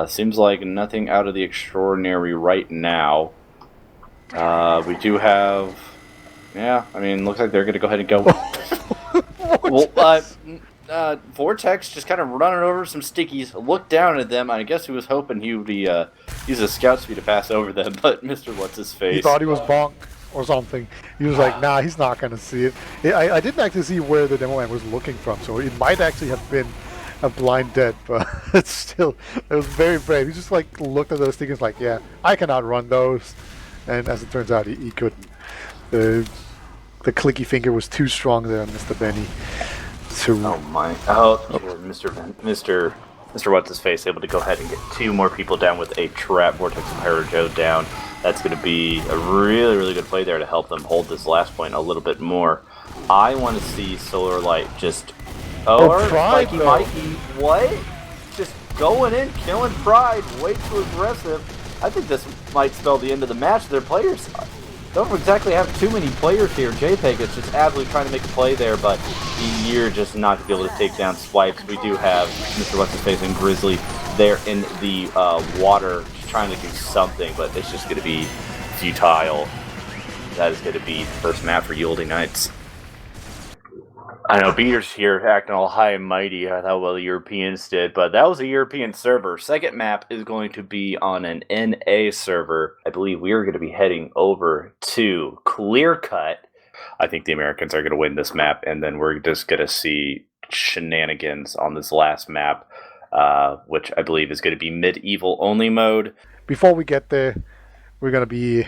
Seems like nothing out of the extraordinary right now. We do have... Yeah, I mean, looks like they're going to go ahead and go... Well, Vortex just kind of running over some stickies, looked down at them. I guess he was hoping he would use a scout speed to pass over them, but MrWhatsHisFace... He thought he was bonk or something. He was like, nah, he's not going to see it. I didn't actually see where the demo man was looking from, so it might actually have been a blind dead, but it's still, it was very brave. He just like looked at those things like, yeah, I cannot run those. And as it turns out, he couldn't. The clicky finger was too strong there on Mr. Benny. Oh my! Oh, MrWhatsHisFace able to go ahead and get 2 more people down with a trap. Vortex and Pyro Joe down. That's going to be a really, really good play there to help them hold this last point a little bit more. I want to see Solar Light just... Pride, Mikey, what? Just going in, killing Pride, way too aggressive. I think this might spell the end of the match. Their players don't exactly have too many players here. JPEG is just absolutely trying to make a play there, but you're just not going to be able to take down Swipes. We do have MrWhatsHisFace and Grizzly there in the water just trying to do something, but it's just going to be futile. That is going to be the first map for Ye Olde Knights. I know Beater's here acting all high and mighty. I thought, well, the Europeans did, but that was a European server. Second map is going to be on an NA server. I believe we are going to be heading over to Clearcut. I think the Americans are going to win this map, and then we're just going to see shenanigans on this last map, which I believe is going to be medieval only mode. Before we get there, we're going to be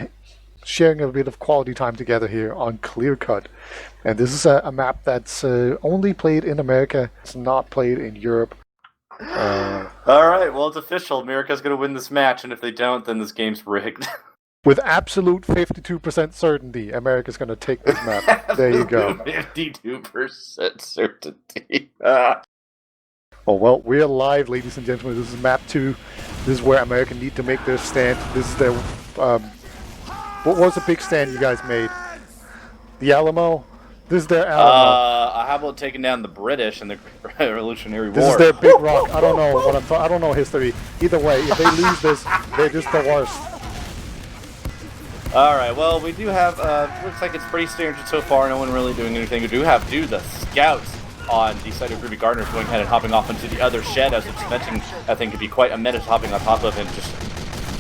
sharing a bit of quality time together here on Clearcut. And this is a map that's only played in America. It's not played in Europe. Alright, well, it's official. America's going to win this match, and if they don't, then this game's rigged. With absolute 52% certainty, America's going to take this map. There you go. 52% certainty. Oh, well, we're live, ladies and gentlemen. This is map 2. This is where America need to make their stand. This is their... what was the big stand you guys made? The Alamo? This is their Alamo. How about taking down the British in the Revolutionary War? This is their big rock. I don't know I don't know history. Either way, if they lose this, they're just the worst. Alright, well, we do have, looks like it's pretty standard so far, no one really doing anything. We do have, the scouts on the side of Groovy Gardeners going ahead and hopping off into the other shed. As it's mentioned, I think could be quite a menace hopping on top of and just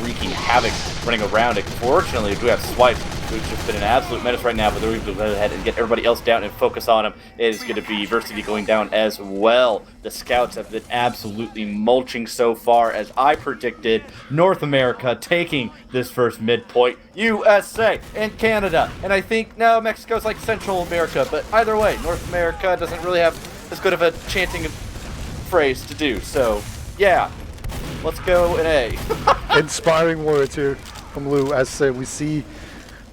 wreaking havoc running around it. Fortunately, we do have Swipes, who's just been an absolute menace right now, but they're able to go ahead and get everybody else down and focus on him. It is going to be Versity going down as well. The scouts have been absolutely mulching so far, as I predicted. North America taking this first midpoint. USA and Canada. And I think, no, Mexico's like Central America, but either way, North America doesn't really have as good of a chanting phrase to do. So, yeah, let's go in A. Inspiring words here from Lou. As we see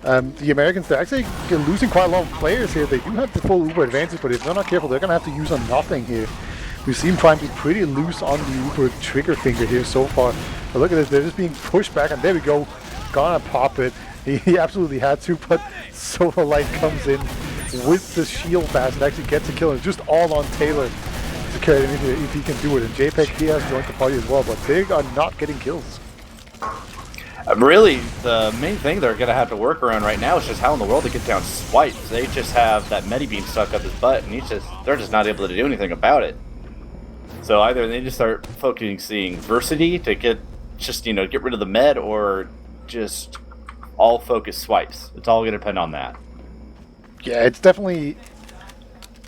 the Americans, they're actually losing quite a lot of players here. They do have the full Uber advantage, but if they're not careful, they're going to have to use a nothing here. We've seen Prime be pretty loose on the Uber trigger finger here so far. But look at this, they're just being pushed back, and there we go. Gonna pop it. He absolutely had to, but Solar Light comes in with the shield bash and actually gets a kill. And just all on Taylor to carry him if he can do it. And JPEG, he has joined the party as well, but they are not getting kills. Really, the main thing they're going to have to work around right now is just how in the world to get down swipes. They just have that Medibeam stuck up his butt, and they're just not able to do anything about it. So either they just start focusing Versity to get rid of the med, or just all focus swipes. It's all going to depend on that. Yeah, it's definitely,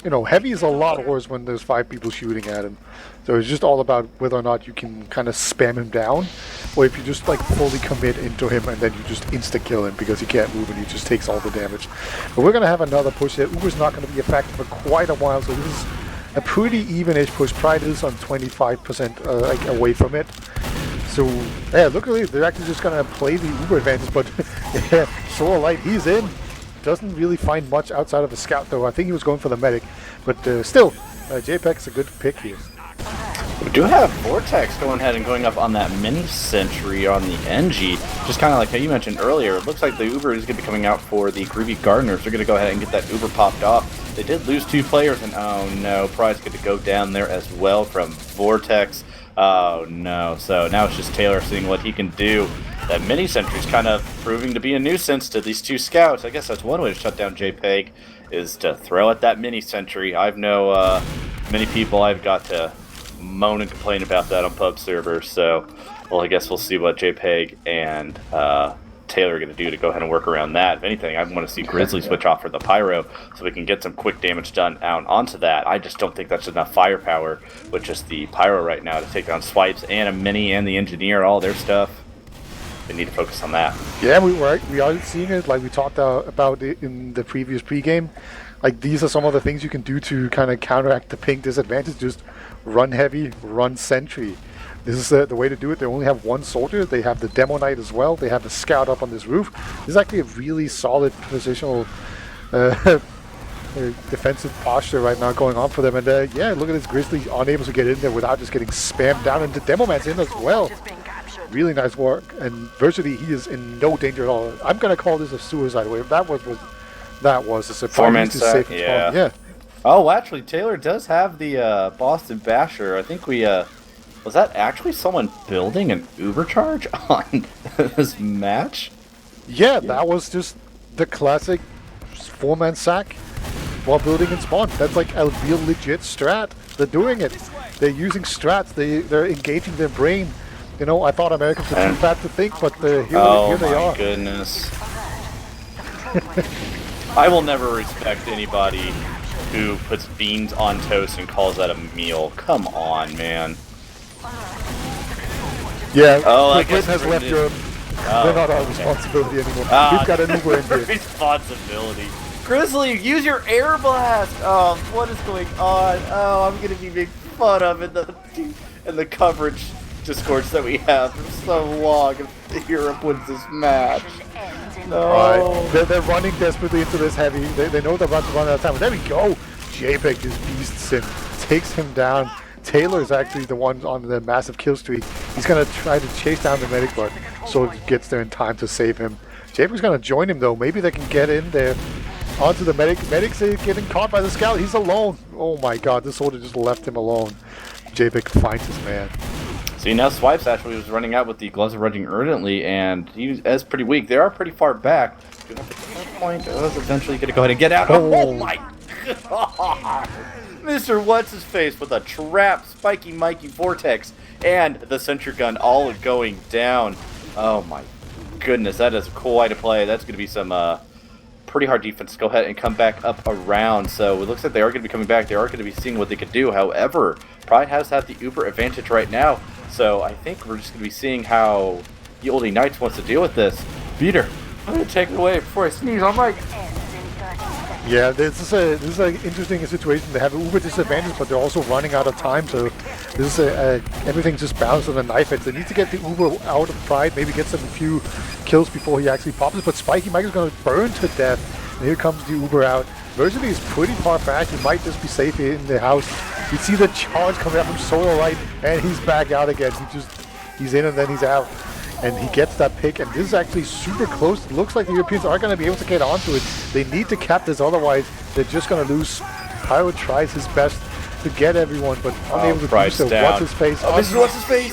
Heavy is a lot worse when there's 5 people shooting at him. So it's just all about whether or not you can kind of spam him down, or if you just fully commit into him and then you just insta-kill him because he can't move and he just takes all the damage. But we're going to have another push here. Uber's not going to be effective for quite a while, so this is a pretty even-ish push. Pride is on 25% away from it. So, yeah, look at it. They're actually just going to play the Uber advantage, but yeah, Solar Light, he's in. Doesn't really find much outside of a scout, though. I think he was going for the medic, but still, JPEG's a good pick here. We do have Vortex going ahead and going up on that mini sentry on the NG. Just kind of like how you mentioned earlier, it looks like the Uber is going to be coming out for the Groovy Gardeners. They're going to go ahead and get that Uber popped off. They did lose 2 players, and oh no, Pride's going to go down there as well from Vortex. Oh no, so now it's just Taylor seeing what he can do. That mini sentry's kind of proving to be a nuisance to these 2 scouts. I guess that's one way to shut down JPEG, is to throw at that mini sentry. I've know many people I've got to moan and complain about that on pub servers, so well, I guess we'll see what JPEG and Taylor are going to do to go ahead and work around that. If anything, I want to see Grizzly switch off for the Pyro so we can get some quick damage done out onto that. I just don't think that's enough firepower with just the Pyro right now to take down Swipes and a Mini and the Engineer, all their stuff. They need to focus on that. Yeah, we are seeing it like we talked about it in the previous pregame. Like, these are some of the things you can do to kind of counteract the ping disadvantage. Just run heavy, run sentry. This is the way to do it. They only have 1 soldier. They have the Demo Knight as well. They have the scout up on this roof. This is actually a really solid positional defensive posture right now going on for them. And yeah, look at this Grizzly unable to get in there without just getting spammed down. And the Demo Man's in as well. Really nice work. And Versity, he is in no danger at all. I'm going to call this a suicide wave. That was a surprise. 4-man sack, yeah. Oh, actually, Taylor does have the Boston Basher. I think we... was that actually someone building an Uber charge on this match? Yeah, that was just the classic 4-man sack while building in spawn. That's like a real legit strat. They're doing it. They're using strats. They're engaging their brain. I thought Americans were too fat to think, but here they are. Oh my goodness. I will never respect anybody who puts beans on toast and calls that a meal. Come on, man. Yeah, I Britain guess has left Europe. They're not our responsibility anymore. We've got an Uber in here. Responsibility. Grizzly, use your air blast! Oh, what is going on? Oh, I'm gonna be made fun of in the coverage discords that we have for so long if Europe wins this match. No. Alright, they're running desperately into this heavy. They know they're about to run out of time. But there we go. JPEG just beasts him, takes him down. Taylor is actually the one on the massive kill streak. He's going to try to chase down the medic, but Soldier gets there in time to save him. JPEG's going to join him, though. Maybe they can get in there onto the medic. Medic's getting caught by the scout. He's alone. Oh my god, this Soldier just left him alone. JPEG finds his man. See, now Swipes actually was running out with the Gloves of Raging Ardently, and he is pretty weak. They are pretty far back. Point is eventually going to go ahead and get out. Oh my god! MrWhatsHisFace with a trap, Spiky Mikey Vortex, and the Sentry Gun all going down. Oh my goodness, that is a cool way to play. That's going to be some pretty hard defense to go ahead and come back up around. So it looks like they are going to be coming back. They are going to be seeing what they could do. However, Pride has had the Uber advantage right now. So I think we're just going to be seeing how the Olde Knights wants to deal with this. Beater, I'm going to take it away before I sneeze on Mike. Yeah, this is an interesting situation. They have an uber disadvantage, but they're also running out of time. So this is everything just balanced on a knife edge. They need to get the uber out of pride, maybe get some few kills before he actually pops it. But Spiky Mike is going to burn to death. And here comes the uber out. Versity is pretty far back. He might just be safe here in the house. You see the charge coming out from Solar Light, and he's back out again. He's in and then he's out. And he gets that pick, and this is actually super close. It looks like the Europeans are going to be able to get onto it. They need to cap this, otherwise they're just going to lose. Pyro tries his best to get everyone, but unable to do so. WhatsHisFace. Oh, MrWhatsHisFace!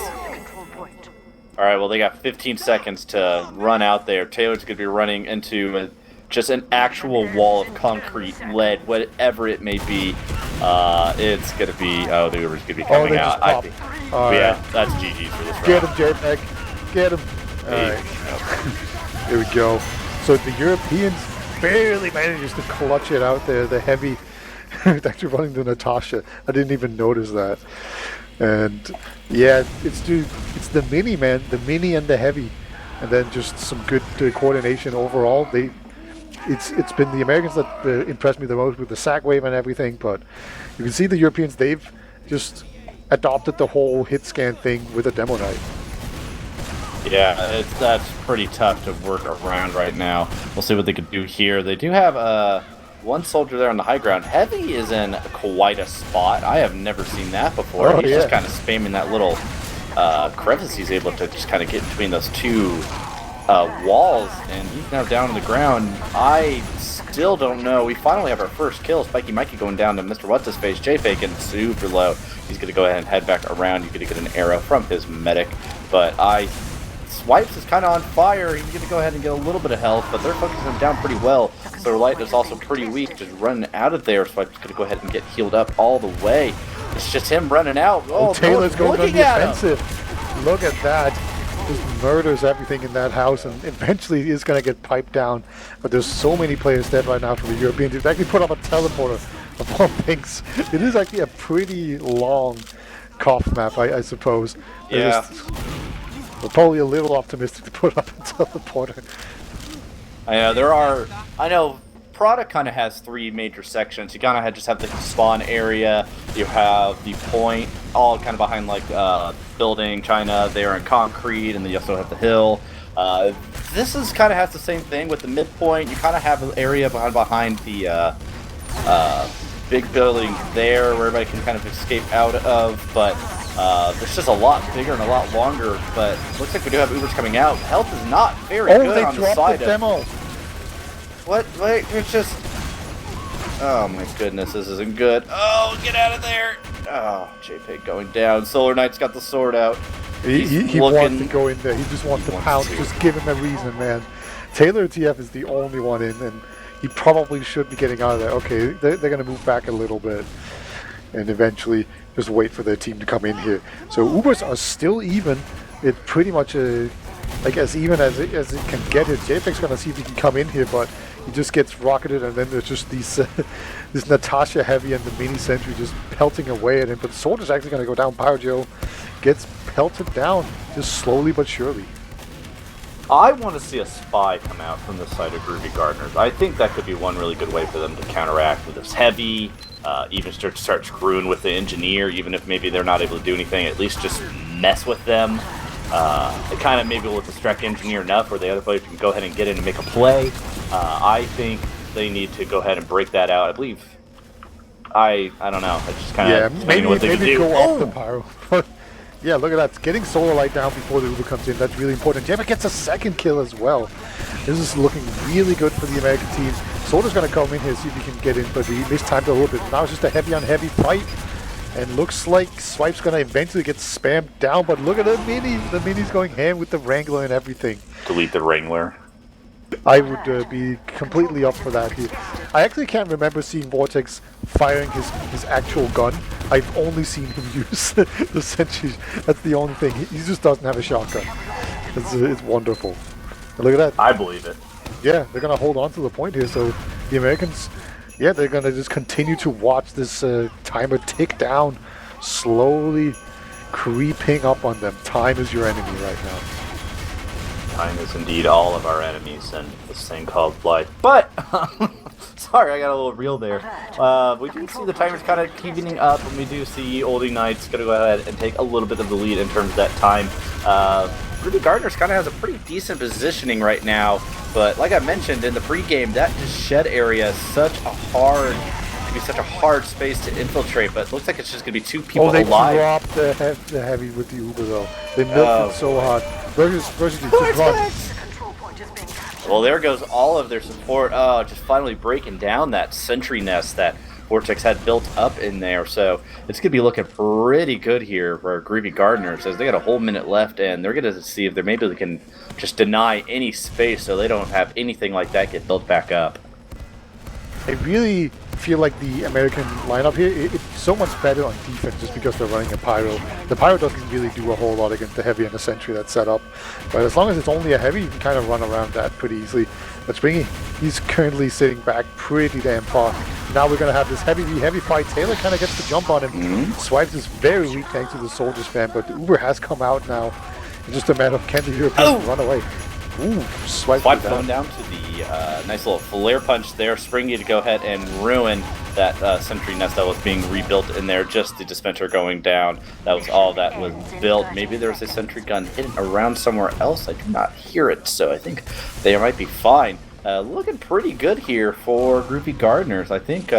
Alright, well, they got 15 seconds to run out there. Taylor's going to be running into just an actual wall of concrete, lead, whatever it may be. It's going to be... Oh, the Uber's going to be coming out. I think. Yeah, that's GG's for this round. Get him, JPEG. Get him. Alright. Here we go. So the Europeans barely manages to clutch it out there. The heavy... actually running to Natasha. I didn't even notice that. And yeah, it's the mini, man. The mini and the heavy. And then just some good coordination overall. It's been the Americans that impressed me the most with the sack wave and everything, but you can see the Europeans, they've just adopted the whole hit scan thing with a demo knife. Yeah, that's pretty tough to work around right now. We'll see what they can do here. They do have one soldier there on the high ground. Heavy is in quite a spot. I have never seen that before. Oh, he's yeah. just kind of spamming that little crevice. He's able to just kind of get between those two walls, and he's now down on the ground. I still don't know. We finally have our first kill. Spiky Mikey going down to MrWhatsHisFace. J-Fake and super low. He's going to go ahead and head back around. He's going to get an arrow from his medic, but Swipes is kind of on fire. He's going to go ahead and get a little bit of health, but they're focusing him down pretty well. So Light is also pretty weak, just running out of there. Swipes is going to go ahead and get healed up all the way. It's just him running out. Oh, Taylor's going on the offensive. Him. Look at that. Just murders everything in that house, and eventually is going to get piped down. But there's so many players dead right now from the Europeans. They've actually put up a teleporter of all things. It is actually a pretty long cough map, I suppose. Yeah. We're probably a little optimistic to put up a teleporter. I know Product kind of has three major sections. You kind of just have the spawn area, you have the point, all kind of behind like building, China, they're in concrete, and then you also have the hill. This is kind of has the same thing with the midpoint. You kind of have an area behind the big building there where everybody can kind of escape out of, but it's just a lot bigger and a lot longer, but looks like we do have Ubers coming out. Health is not very good on the side the demo. What? Wait, it's just... Oh my goodness, this isn't good. Oh, get out of there! Oh, JPEG going down. Solar Knight's got the sword out. He wants to go in there. He just wants to pounce. Just give him a reason, man. Taylor TF is the only one in, and he probably should be getting out of there. Okay, they're going to move back a little bit, and eventually just wait for their team to come in here. So Ubers are still even. It's pretty much like as even as it can get it. JPEG's going to see if he can come in here, but he just gets rocketed, and then there's just these this Natasha Heavy and the Mini Sentry just pelting away at him. But the sword is actually going to go down. Pyro Joe gets pelted down, just slowly but surely. I want to see a spy come out from the side of Groovy Gardeners. I think that could be one really good way for them to counteract with this heavy, even start screwing with the engineer, even if maybe they're not able to do anything, at least just mess with them. It kind of maybe will distract engineer enough where the other players can go ahead and get in and make a play. I think they need to go ahead and break that out. I believe. I don't know. It's just kind of maybe what they can do. Go off the Pyro. Yeah, look at that. Getting Solar Light down before the Uber comes in, that's really important. Jemma gets a second kill as well. This is looking really good for the American team. Solar's going to come in here, see if he can get in, but he mistimed a little bit. Now it's just a heavy-on-heavy fight. And looks like Swipe's going to eventually get spammed down, but look at the Mini. The Mini's going ham with the Wrangler and everything. Delete the Wrangler. I would be completely up for that here. I actually can't remember seeing Vortex firing his actual gun. I've only seen him use the Sentry. That's the only thing. He just doesn't have a shotgun. It's wonderful. And look at that. I believe it. Yeah, they're going to hold on to the point here. So the Americans, yeah, they're going to just continue to watch this timer tick down, slowly creeping up on them. Time is your enemy right now. Time is indeed all of our enemies in this thing called life. But, sorry, I got a little reel there. We do see the timers kind of evening up, and we do see Olde Knights going to go ahead and take a little bit of the lead in terms of that time. Groovy Gardeners kind of has a pretty decent positioning right now, but like I mentioned in the pregame, that just shed area is such a hard space to infiltrate, but it looks like it's just going to be 2 people alive. They dropped the heavy with the Uber though. They milked it so hard. Versity, just run. Well, there goes all of their support. Oh, just finally breaking down that sentry nest that Vortex had built up in there. So it's going to be looking pretty good here for Groovy Gardeners, as they got a whole minute left, and they're going to see if maybe they can just deny any space so they don't have anything like that get built back up. I really feel like the American lineup here, it's so much better on defense just because they're running a Pyro. The Pyro doesn't really do a whole lot against the heavy and the sentry that's set up. But as long as it's only a heavy, you can kind of run around that pretty easily. But Springy, he's currently sitting back pretty damn far. Now we're going to have this heavy fight. Taylor kind of gets the jump on him. Swipes is very weak thanks to the soldier spam, but the Uber has come out now. It's just a matter of can the Europeans run away. Ooh, Swipe going down to the nice little flare punch there. Springy to go ahead and ruin that sentry nest that was being rebuilt in there. Just the dispenser going down. That was all that was built. Maybe there was a sentry gun hidden around somewhere else. I do not hear it, so I think they might be fine. Looking pretty good here for Groovy Gardeners. I think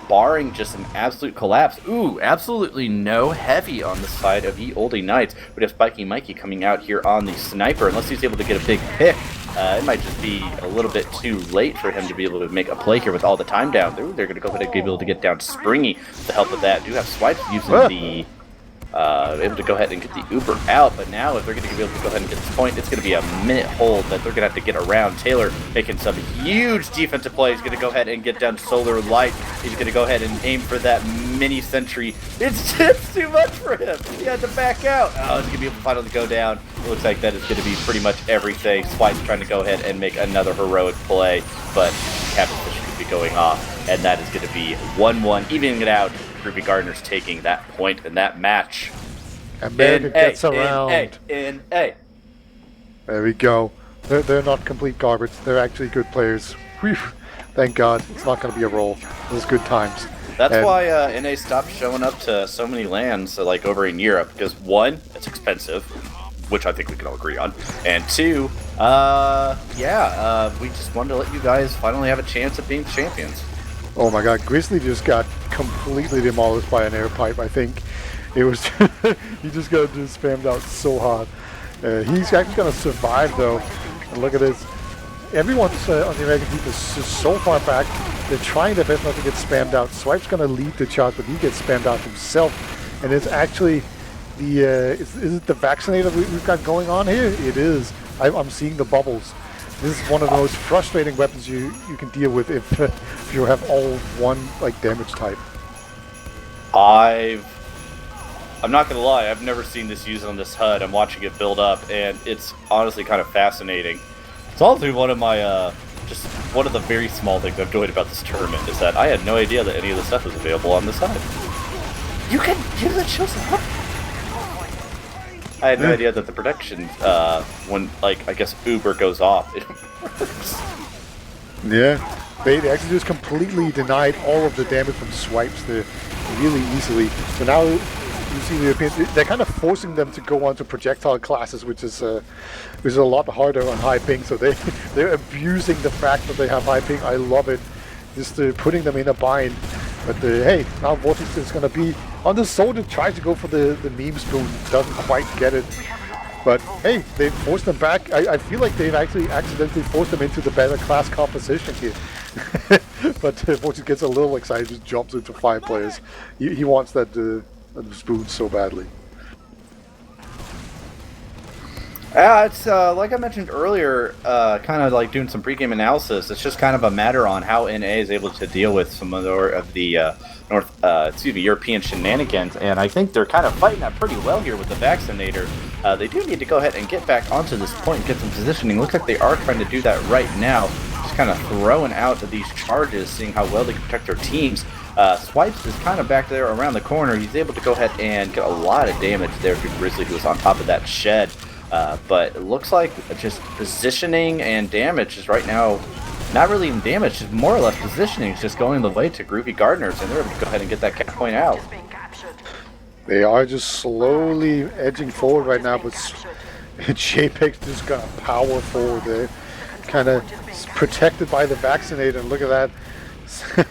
barring just an absolute collapse. Ooh, absolutely no heavy on the side of the Olde Knights. We have Spiky Mikey coming out here on the sniper. Unless he's able to get a big pick, it might just be a little bit too late for him to be able to make a play here with all the time down. They're going to go ahead and be able to get down Springy to help with that. Do have Swipes using the able to go ahead and get the Uber out, but now if they're going to be able to go ahead and get this point, it's going to be a minute hold that they're going to have to get around. Taylor making some huge defensive plays. He's going to go ahead and get down Solar Light. He's going to go ahead and aim for that mini sentry. It's too much for him. He had to back out. Oh, he's going to be able to finally go down. It looks like that is going to be pretty much everything. Swipe's trying to go ahead and make another heroic play, but Captain Fish could be going off, and that is going to be 1-1, evening it out. Groovy Gardeners taking that point in that match. America gets around. In A. There we go. They're not complete garbage. They're actually good players. Whew. Thank God. It's not going to be a roll. This is good times. That's why NA stopped showing up to so many lands like over in Europe, because 1, it's expensive, which I think we can all agree on, and 2, we just wanted to let you guys finally have a chance at being champions. Oh my God, Grizzly just got completely demolished by an air pipe. I think it was he just got spammed out so hard. He's actually gonna survive though. And look at this. Everyone's on the American team is just so far back. They're trying their best not to get spammed out. Swipe's gonna lead the charge, but he gets spammed out himself. And it's actually the is it the vaccinator we've got going on here? It is. I'm seeing the bubbles. This is one of the most frustrating weapons you can deal with if you have all one like damage type. I'm not gonna lie, I've never seen this used on this HUD. I'm watching it build up, and it's honestly kind of fascinating. It's also one of my just one of the very small things I've enjoyed about this tournament is that I had no idea that any of the stuff was available on this HUD. You can do that shows up. I had no idea that the protection, when, like, I guess Uber goes off, it works. Yeah, they actually just completely denied all of the damage from Swipes there really easily. So now you see the Europeans, they're kind of forcing them to go on to projectile classes, which is a lot harder on high ping. So they're abusing the fact that they have high ping. I love it. Just putting them in a bind. But hey, now Vortex is going to be on the soldier, tries to go for the meme spoon, doesn't quite get it. But hey, they forced them back. I feel like they've actually accidentally forced them into the better class composition here. But Vortex gets a little excited, just jumps into 5 players. He wants that spoon so badly. It's like I mentioned earlier, kind of like doing some pregame analysis. It's just kind of a matter on how NA is able to deal with some of the European shenanigans, and I think they're kind of fighting that pretty well here with the vaccinator. They do need to go ahead and get back onto this point and get some positioning. Looks like they are trying to do that right now, just kind of throwing out these charges, seeing how well they can protect their teams. Swipes is kind of back there around the corner. He's able to go ahead and get a lot of damage there to Grizzly, who was on top of that shed. But it looks like just positioning and damage is right now not really even damage, just more or less positioning is just going the way to Groovy Gardeners, and they're able to go ahead and get that cap point out. They are just slowly edging forward right now, but JPEG's just gonna power forward there. Kind of protected by the vaccinator, and look at that.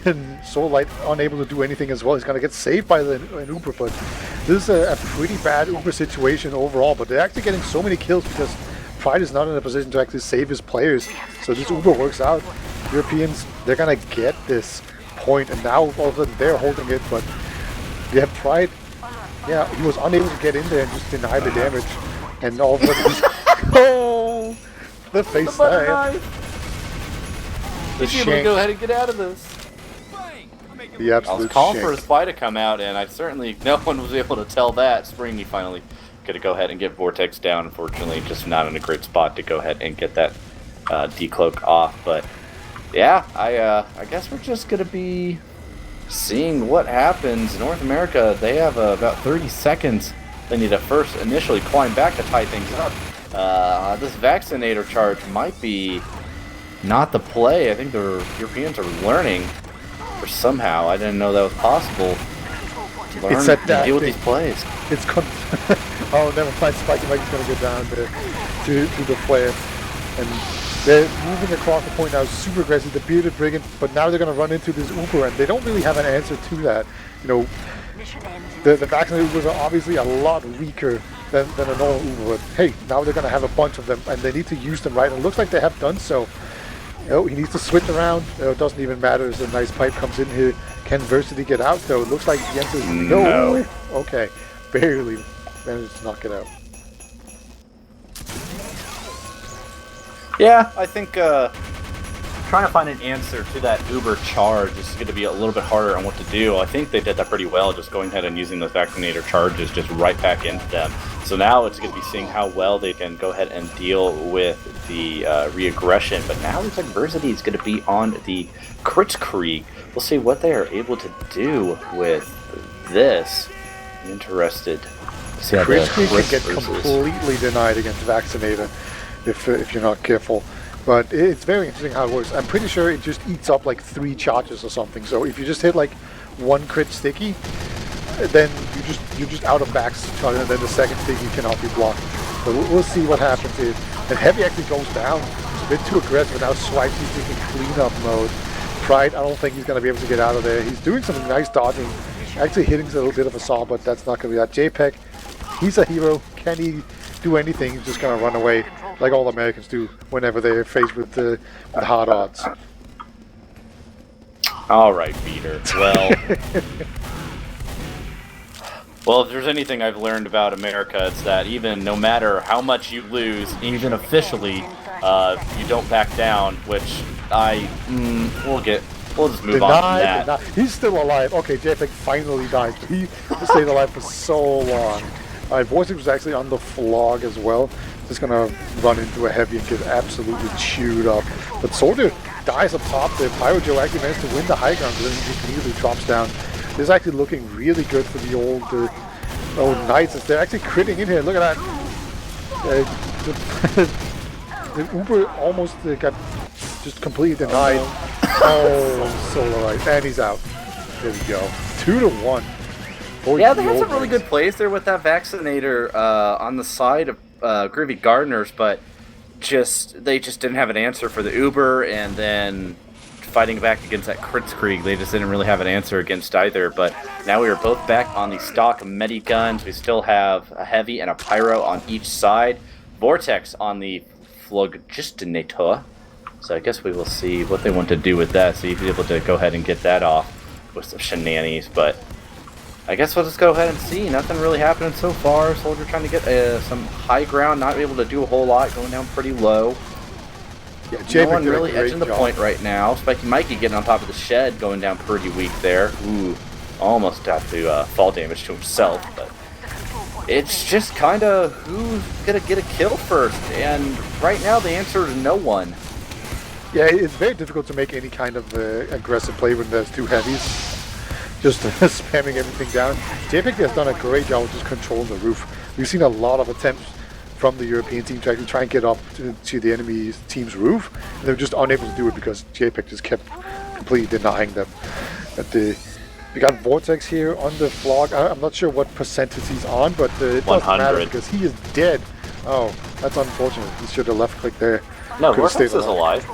And Soullight unable to do anything as well. He's gonna get saved by an Uber, but this is a pretty bad Uber situation overall. But they're actually getting so many kills because Pride is not in a position to actually save his players. So this Uber works out. Europeans, they're gonna get this point, and now all of a sudden they're holding it. But yeah, Pride, yeah, he was unable to get in there and just deny the damage. And all of a sudden, oh, the face slam. He's able to go ahead and get out of this. The absolute I was calling shank. for a spy to come out, and I certainly, no one was able to tell that. Springy finally gonna go ahead and get Vortex down. Unfortunately, just not in a great spot to go ahead and get that decloak off. But yeah, I guess we're just gonna be seeing what happens. North America, they have about 30 seconds. They need to first initially climb back to tie things up. This vaccinator charge might be not the play. I think the Europeans are learning, or somehow, I didn't know that was possible. Learn It's at to that deal with thing. these plays. It's oh, never mind. Spiky Mike's gonna go down to the player, and they're moving across the point now, super aggressive. The bearded brigand, but now they're gonna run into this Uber, and they don't really have an answer to that. You know, the vaccinated Ubers are obviously a lot weaker than a normal Uber. But hey, now they're gonna have a bunch of them, and they need to use them right. And it looks like they have done so. Oh, he needs to switch around. It doesn't even matter as a nice pipe comes in here. Can Versity get out though? It looks like Jens is no. Okay, barely managed to knock it out. Yeah, I think trying to find an answer to that Uber charge is going to be a little bit harder on what to do. I think they did that pretty well, just going ahead and using those vaccinator charges just right back into them. So now it's going to be seeing how well they can go ahead and deal with the re-aggression. But now it looks like Versity is going to be on the Kritzkrieg. We'll see what they are able to do with this. I'm interested to see how the Kritzkrieg can get versus- completely denied against Vaccinator if you're not careful. But it's very interesting how it works. I'm pretty sure it just eats up like 3 charges or something. So if you just hit like 1 crit sticky, then you're just out of backs charge, and then the second sticky cannot be blocked. So we'll see what happens here. And Heavy actually goes down. It's a bit too aggressive. Now Swipes is just in cleanup mode. Pride, I don't think he's going to be able to get out of there. He's doing some nice dodging. Actually hitting a little bit of a saw, but that's not going to be that. JPEG, he's a hero. Can he do anything? He's just going to run away, like all Americans do whenever they're faced with hard odds. All right, Peter. Well, well, if there's anything I've learned about America, it's that even no matter how much you lose, even officially, you don't back down. Which we'll just move on from that. Denied. He's still alive. Okay, JPEG finally died. He stayed alive for so long. Vortex was actually on the flog as well. Just gonna run into a Heavy and get absolutely chewed up. But Soldier dies up top. The Pyro Joe actually managed to win the high ground, but then he just immediately drops down. This is actually looking really good for the old Knights. As they're actually critting in here. Look at that. The Uber almost got just completely denied. Oh, Solo right. And he's out. There we go. 2-1. Yeah, they had some really good plays there with that vaccinator on the side of Groovy Gardeners, but they just didn't have an answer for the Uber, and then fighting back against that Kritzkrieg, they just didn't really have an answer against either. But now we are both back on the stock Medi guns. We still have a Heavy and a Pyro on each side. Vortex on the Phlogistonator. So I guess we will see what they want to do with that, see if he's able to go ahead and get that off with some shenanigans, but I guess we'll just go ahead and see. Nothing really happening so far. Soldier trying to get some high ground, not able to do a whole lot, going down pretty low. Yeah, no one really edging the point right now. Spiky Mikey getting on top of the shed, going down pretty weak there. Ooh, almost got to fall damage to himself, but it's just kind of who's going to get a kill first, and right now the answer is no one. Yeah, it's very difficult to make any kind of aggressive play when there's 2 Heavies. Just spamming everything down. JPEG has done a great job of just controlling the roof. We've seen a lot of attempts from the European team to actually try and get up to the enemy team's roof. And they were just unable to do it because JPEG just kept completely denying them. But we got Vortex here on the flog. I'm not sure what percentage he's on, but it doesn't matter because he is dead. Oh, that's unfortunate. He should have left click there. No, Could've Vortex stayed is alive.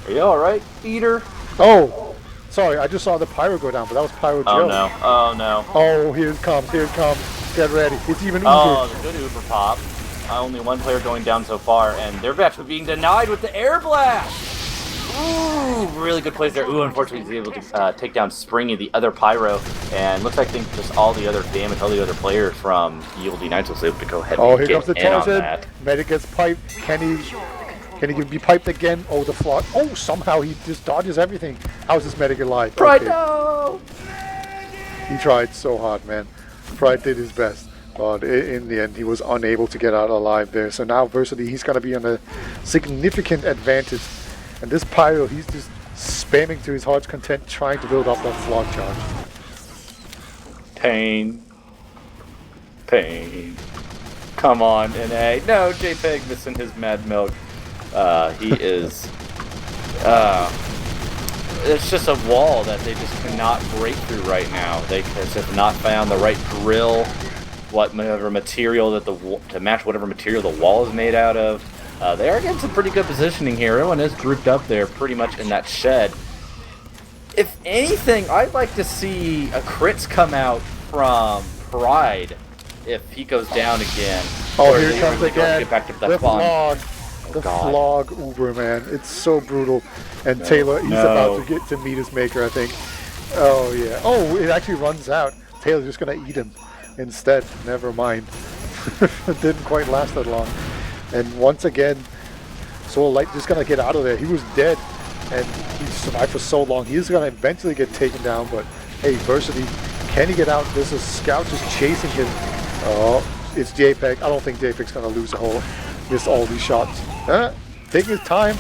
Are you alright, Eater? Oh, sorry, I just saw the pyro go down, but that was Pyro Joe. Oh no, oh no. Oh, here it comes, here it comes. Get ready. It's even Uber. Oh, the good Uber pop. Only one player going down so far, and they're actually being denied with the air blast! Ooh, really good plays there. Ooh, unfortunately he's able to take down Springy, the other pyro, and looks like I think just all the other damage, all the other players from Olde Knights was able to go ahead and here get comes the in on Tarzan. that. Medic gets piped. Can he be piped again? Oh, the flog. Oh, somehow he just dodges everything. How's this Medic alive? Pride, Okay. no! He tried so hard, man. Pride did his best, but in the end, he was unable to get out alive there. So now Versity, he's going to be on a significant advantage. And this Pyro, he's just spamming to his heart's content, trying to build up that flog charge. Pain. Pain. Come on, NA. No, JPEG missing his mad milk. He is... it's just a wall that they just cannot break through right now. They just have not found the right drill, whatever material that to match whatever material the wall is made out of. They are getting some pretty good positioning here. Everyone is grouped up there pretty much in that shed. If anything, I'd like to see a crits come out from Pride if he goes down again. Oh, or here it comes again. Get back to The spawn. flog. The flog Uber, man. It's so brutal. And Taylor, he's about to get to meet his maker, I think. Oh, yeah. Oh, it actually runs out. Taylor's just going to eat him instead. Never mind. It didn't quite last that long. And once again, Soul Light just going to get out of there. He was dead, and he survived for so long. He's going to eventually get taken down, but hey, Versity, can he get out? There's a scout just chasing him. Oh, it's JPEG. I don't think JPEG's going to lose a whole. Missed all these shots. Taking his time.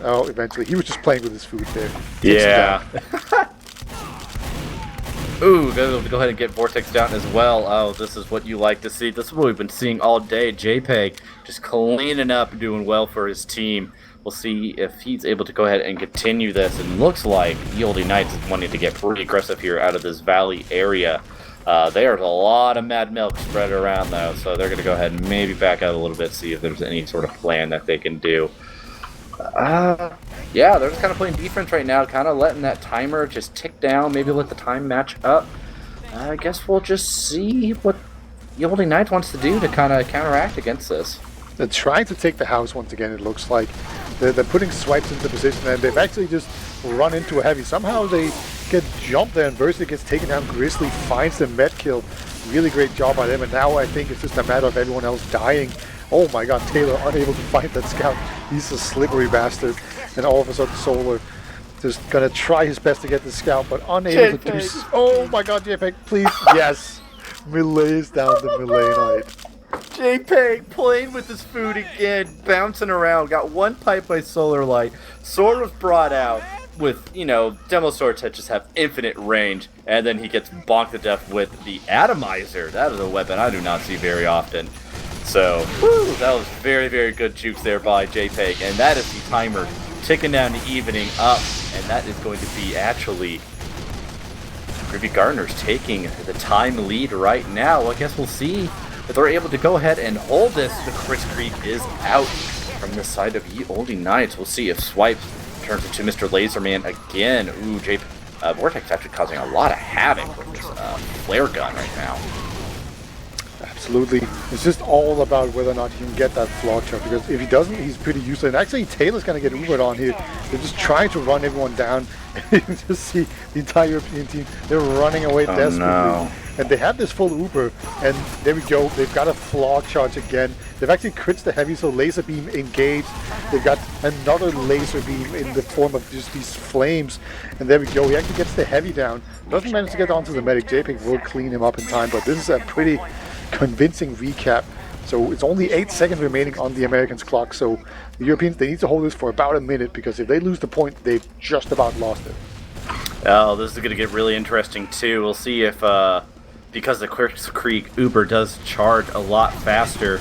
Oh, eventually. He was just playing with his food there. Yeah. Ooh, go ahead and get Vortex down as well. Oh, this is what you like to see. This is what we've been seeing all day. JPEG just cleaning up and doing well for his team. We'll see if he's able to go ahead and continue this. And looks like the Olde Knights is wanting to get pretty aggressive here out of this valley area. There's a lot of mad milk spread around though, so they're going to go ahead and maybe back out a little bit, see if there's any sort of plan that they can do. Yeah, they're just kind of playing defense right now, kind of letting that timer just tick down, maybe let the time match up. I guess we'll just see what the Olde Knights wants to do to kind of counteract against this. They're trying to take the house once again, it looks like. They're putting swipes into position, and they've actually just run into a heavy. Somehow they get jumped there, and Versity gets taken down. Grizzly finds the med kill. Really great job by them, and now I think it's just a matter of everyone else dying. Oh my god, Taylor unable to find that scout. He's a slippery bastard. And all of a sudden Solar just gonna try his best to get the scout, but unable to do so. Oh my god, JPEG, please. Yes. Melee's down the Melee Knight. JPEG playing with his food again, bouncing around. Got one pipe by Solar Light. Sword was brought out with, you know, demo swords that just have infinite range. And then he gets bonked to death with the Atomizer. That is a weapon I do not see very often. So, woo, that was very, very good jukes there by JPEG. And that is the timer ticking down the evening up. And that is going to be actually Groovy Gardner's taking the time lead right now. I guess we'll see if they're able to go ahead and hold this. The crit creep is out from the side of the Olde Knights. We'll see if Swipe turns into Mr. Laserman again. Ooh, Vortex actually causing a lot of havoc with this flare gun right now. Absolutely. It's just all about whether or not he can get that flog charge, because if he doesn't, he's pretty useless. And actually, Taylor's going to get Ubered on here. They're just trying to run everyone down. You can just see the entire European team, they're running away desperately. No. And they have this full Uber, and there we go. They've got a flog charge again. They've actually crits the heavy, so laser beam engaged. They've got another laser beam in the form of just these flames. And there we go. He actually gets the heavy down. Doesn't manage to get onto the medic. JPEG will clean him up in time, but this is a pretty convincing recap. So it's only 8 seconds remaining on the Americans' clock. So the Europeans, they need to hold this for about a minute, because if they lose the point, they've just about lost it. Oh, this is going to get really interesting too. We'll see if because the Creek Uber does charge a lot faster.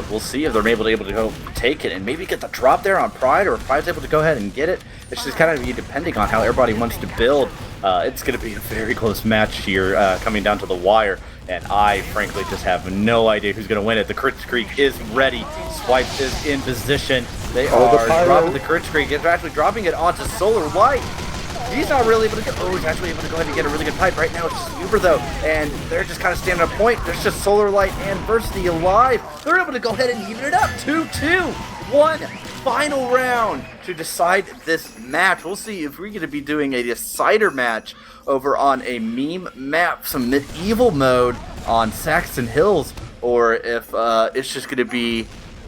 We'll see if they're able to go take it and maybe get the drop there on Pride, or if Pride's able to go ahead and get it. It's just kind of be depending on how everybody wants to build. It's going to be a very close match here, coming down to the wire, and I frankly just have no idea who's going to win it. The Creek is ready. Swipe is in position. They are dropping the Creek. It's actually dropping it onto Solar Light. He's not really able to go. Oh, he's actually able to go ahead and get a really good pipe right now. It's just Uber though, and they're just kind of standing on point. There's just Solar Light and Versity alive. They're able to go ahead and even it up. 2-2. One final round to decide this match. We'll see if we're going to be doing a decider match over on a meme map, some medieval mode on Saxton Hills, or if it's just going to be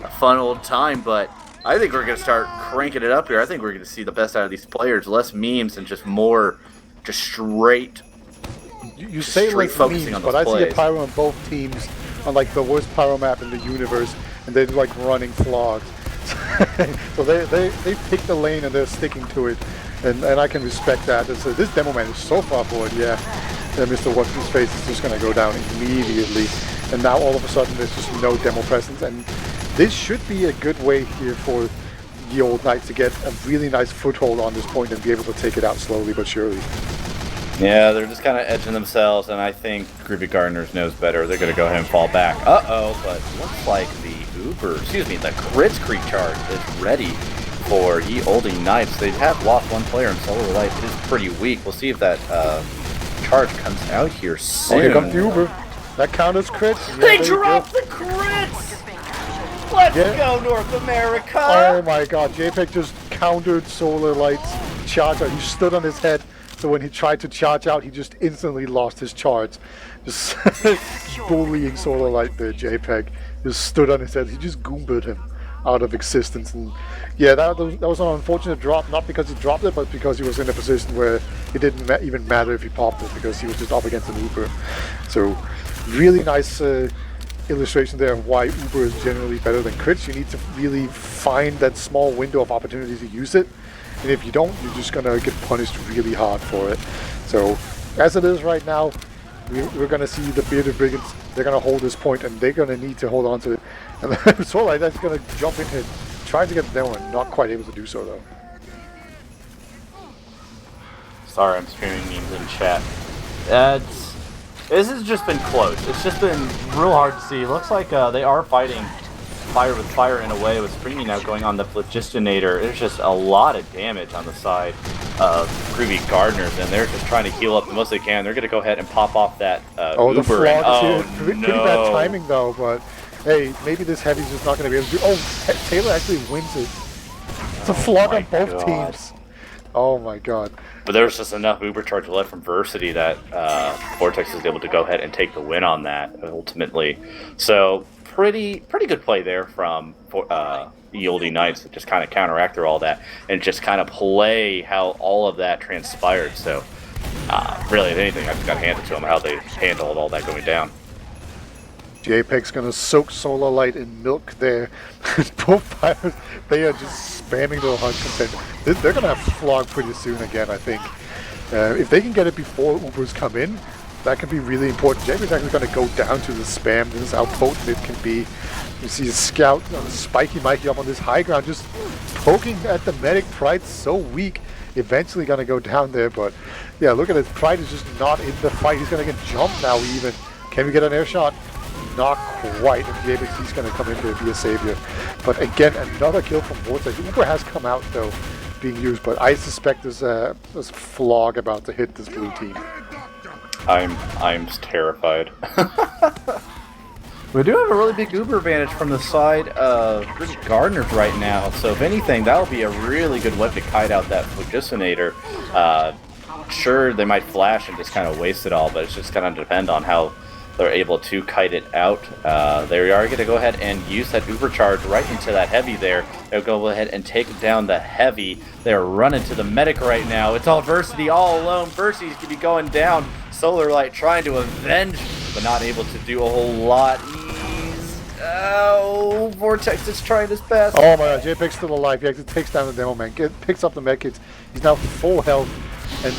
a fun old time. But I think we're going to start cranking it up here. I think we're going to see the best out of these players. Less memes and just more, just straight. You say like focusing memes, on but those I plays. see a pyro on both teams on like the worst pyro map in the universe, and they're like running flogs. So they picked the lane and they're sticking to it, and I can respect that. So this demo man is so far forward, yeah. MrWhatsHisFace is just going to go down immediately, and now all of a sudden there's just no demo presence, and this should be a good way here for the Old Knights to get a really nice foothold on this point and be able to take it out slowly but surely. Yeah, they're just kind of edging themselves, and I think Groovy Gardeners knows better. They're going to go ahead and fall back. Uh-oh, but looks like the the Crits Creek charge is ready for Ye Olde Knights. They have lost one player in Solar Light. It is pretty weak. We'll see if that charge comes out here soon. Oh, here comes the Uber. That counts as crits. Yeah, They dropped the crits! Let's go, North America! Oh my god, JPEG just countered Solar Light's charge out. He stood on his head, so when he tried to charge out, he just instantly lost his charge. Just bullying Solar Light there, JPEG. Just stood on his head. He just goombered him out of existence. And yeah, that was an unfortunate drop, not because he dropped it, but because he was in a position where it didn't even matter if he popped it, because he was just up against an Uber. So really nice illustration there of why Uber is generally better than crits. You need to really find that small window of opportunity to use it, and if you don't, you're just gonna get punished really hard for it. So as it is right now, we're gonna see the Bearded Brigands. They're gonna hold this point, and they're gonna need to hold on to it. And then Solar Light that's gonna jump in and try to get the demo, and not quite able to do so though. Sorry, I'm screaming memes in chat. This has just been close. It's just been real hard to see. It looks like they are fighting fire with fire in a way, with Springy now going on the Phlogistonator. There's just a lot of damage on the side of Groovy Gardeners, and they're just trying to heal up the most they can. They're going to go ahead and pop off that the Uber. flog And, is here. Pretty bad timing though, but hey, maybe this heavy's just not going to be able to do. Oh, Taylor actually wins it. It's a flog on both teams. Oh my god. But there was just enough Uber charge left from Versity that Vortex was able to go ahead and take the win on that ultimately. So pretty good play there from the Olde Knights to just kind of counteract through all that and just kind of play how all of that transpired. So really, if anything, I just got to hand it to them how they handled all that going down. JPEG's gonna soak Solar Light in milk there. Both fighters, they are just spamming their hard content. They're gonna have flog pretty soon again, I think. If they can get it before Ubers come in, that can be really important. JPEG's actually gonna go down to the spam. This is how potent it can be. You see a scout on a spiky Mikey up on this high ground, just poking at the medic. Pride's so weak. Eventually gonna go down there, but yeah, look at it. Pride is just not in the fight. He's gonna get jumped now even. Can we get an air shot? Not quite, and JBX's going to come in there and be a savior. But again, another kill from Vortex. Uber has come out though, being used, but I suspect there's a flog about to hit this blue team. I'm terrified. We do have a really big Uber advantage from the side of Gardeners right now, so if anything, that'll be a really good weapon to kite out that Phlogistonator. Sure, they might flash and just kind of waste it all, but it's just going to depend on how they're able to kite it out. They are going to go ahead and use that Uber charge right into that heavy there. They'll go ahead and take down the heavy. They're running to the medic right now. It's all Versity all alone. Versity's going to be going down. Solar Light trying to avenge, but not able to do a whole lot. Oh, Vortex is trying his best. Oh my god, JPEG's still alive. He actually takes down the demo man. Picks up the medkits. He's now full health, and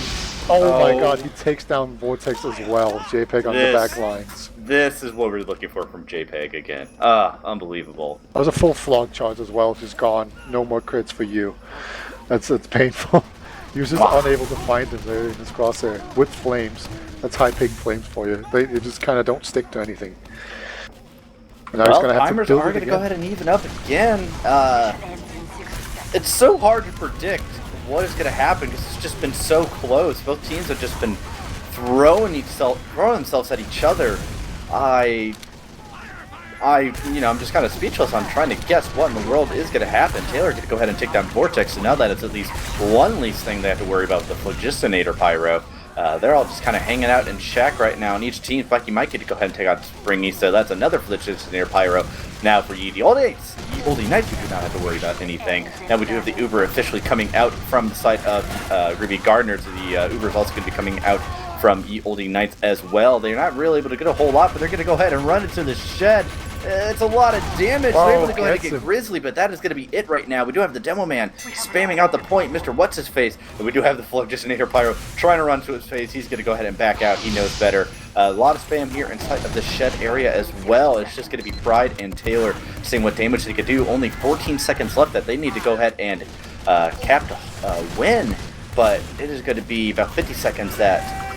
Oh my god, he takes down Vortex as well. JPEG on the back lines. This is what we're looking for from JPEG again. Unbelievable. That was a full flog charge as well, just gone. No more crits for you. It's painful. He was just unable to find him there in his crosshair with flames. That's high ping flames for you. They just kind of don't stick to anything. And Well, timers are going to go ahead and even up again. It's so hard to predict what is going to happen because it's just been so close. Both teams have just been throwing themselves at each other. I'm just kind of speechless. I'm trying to guess what in the world is going to happen. Taylor going to go ahead and take down Vortex, so now that it's at least one least thing they have to worry about, the Phlogistonator Pyro. They're all just kind of hanging out in shack right now, and each team, Bucky might get to go ahead and take out Springy, so that's another Phlogistonator Pyro. Now for the Olde Knights, we do not have to worry about anything. Now we do have the Uber officially coming out from the side of Groovy Gardeners. The Uber is also going to be coming out from Olde Knights as well. They're not really able to get a whole lot, but they're going to go ahead and run into the shed. It's a lot of damage. They're able to go ahead and get Grizzly, but that is going to be it right now. We do have the Demo Man spamming out the point, MrWhatsHisFace, and we do have the Phlogistonator Pyro trying to run to his face. He's going to go ahead and back out. He knows better. A lot of spam here inside of the shed area as well. It's just going to be Pride and Taylor seeing what damage they could do. Only 14 seconds left that they need to go ahead and cap to win, but it is going to be about 50 seconds that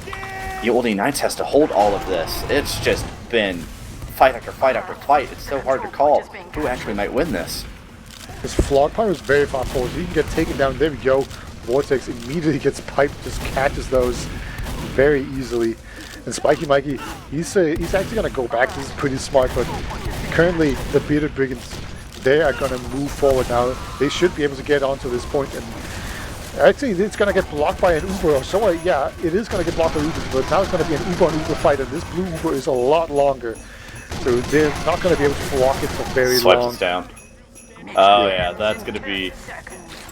the Olde Knights has to hold all of this. It's just been fight after fight after fight. It's so hard to call who actually might win this. This Flog Pyro is very far forward. He can get taken down. There we go. Vortex immediately gets piped, just catches those very easily. And Spiky Mikey, he's actually going to go back. This is pretty smart, but currently the Bearded Brigands, they are going to move forward now. They should be able to get onto this point, and actually it's going to get blocked by an Uber or so. Yeah, it is going to get blocked by Uber, but now it's going to be an Uber on Uber fight, and this blue Uber is a lot longer. So they're not going to be able to block it for very long. Swipes down. Oh yeah, that's going to be...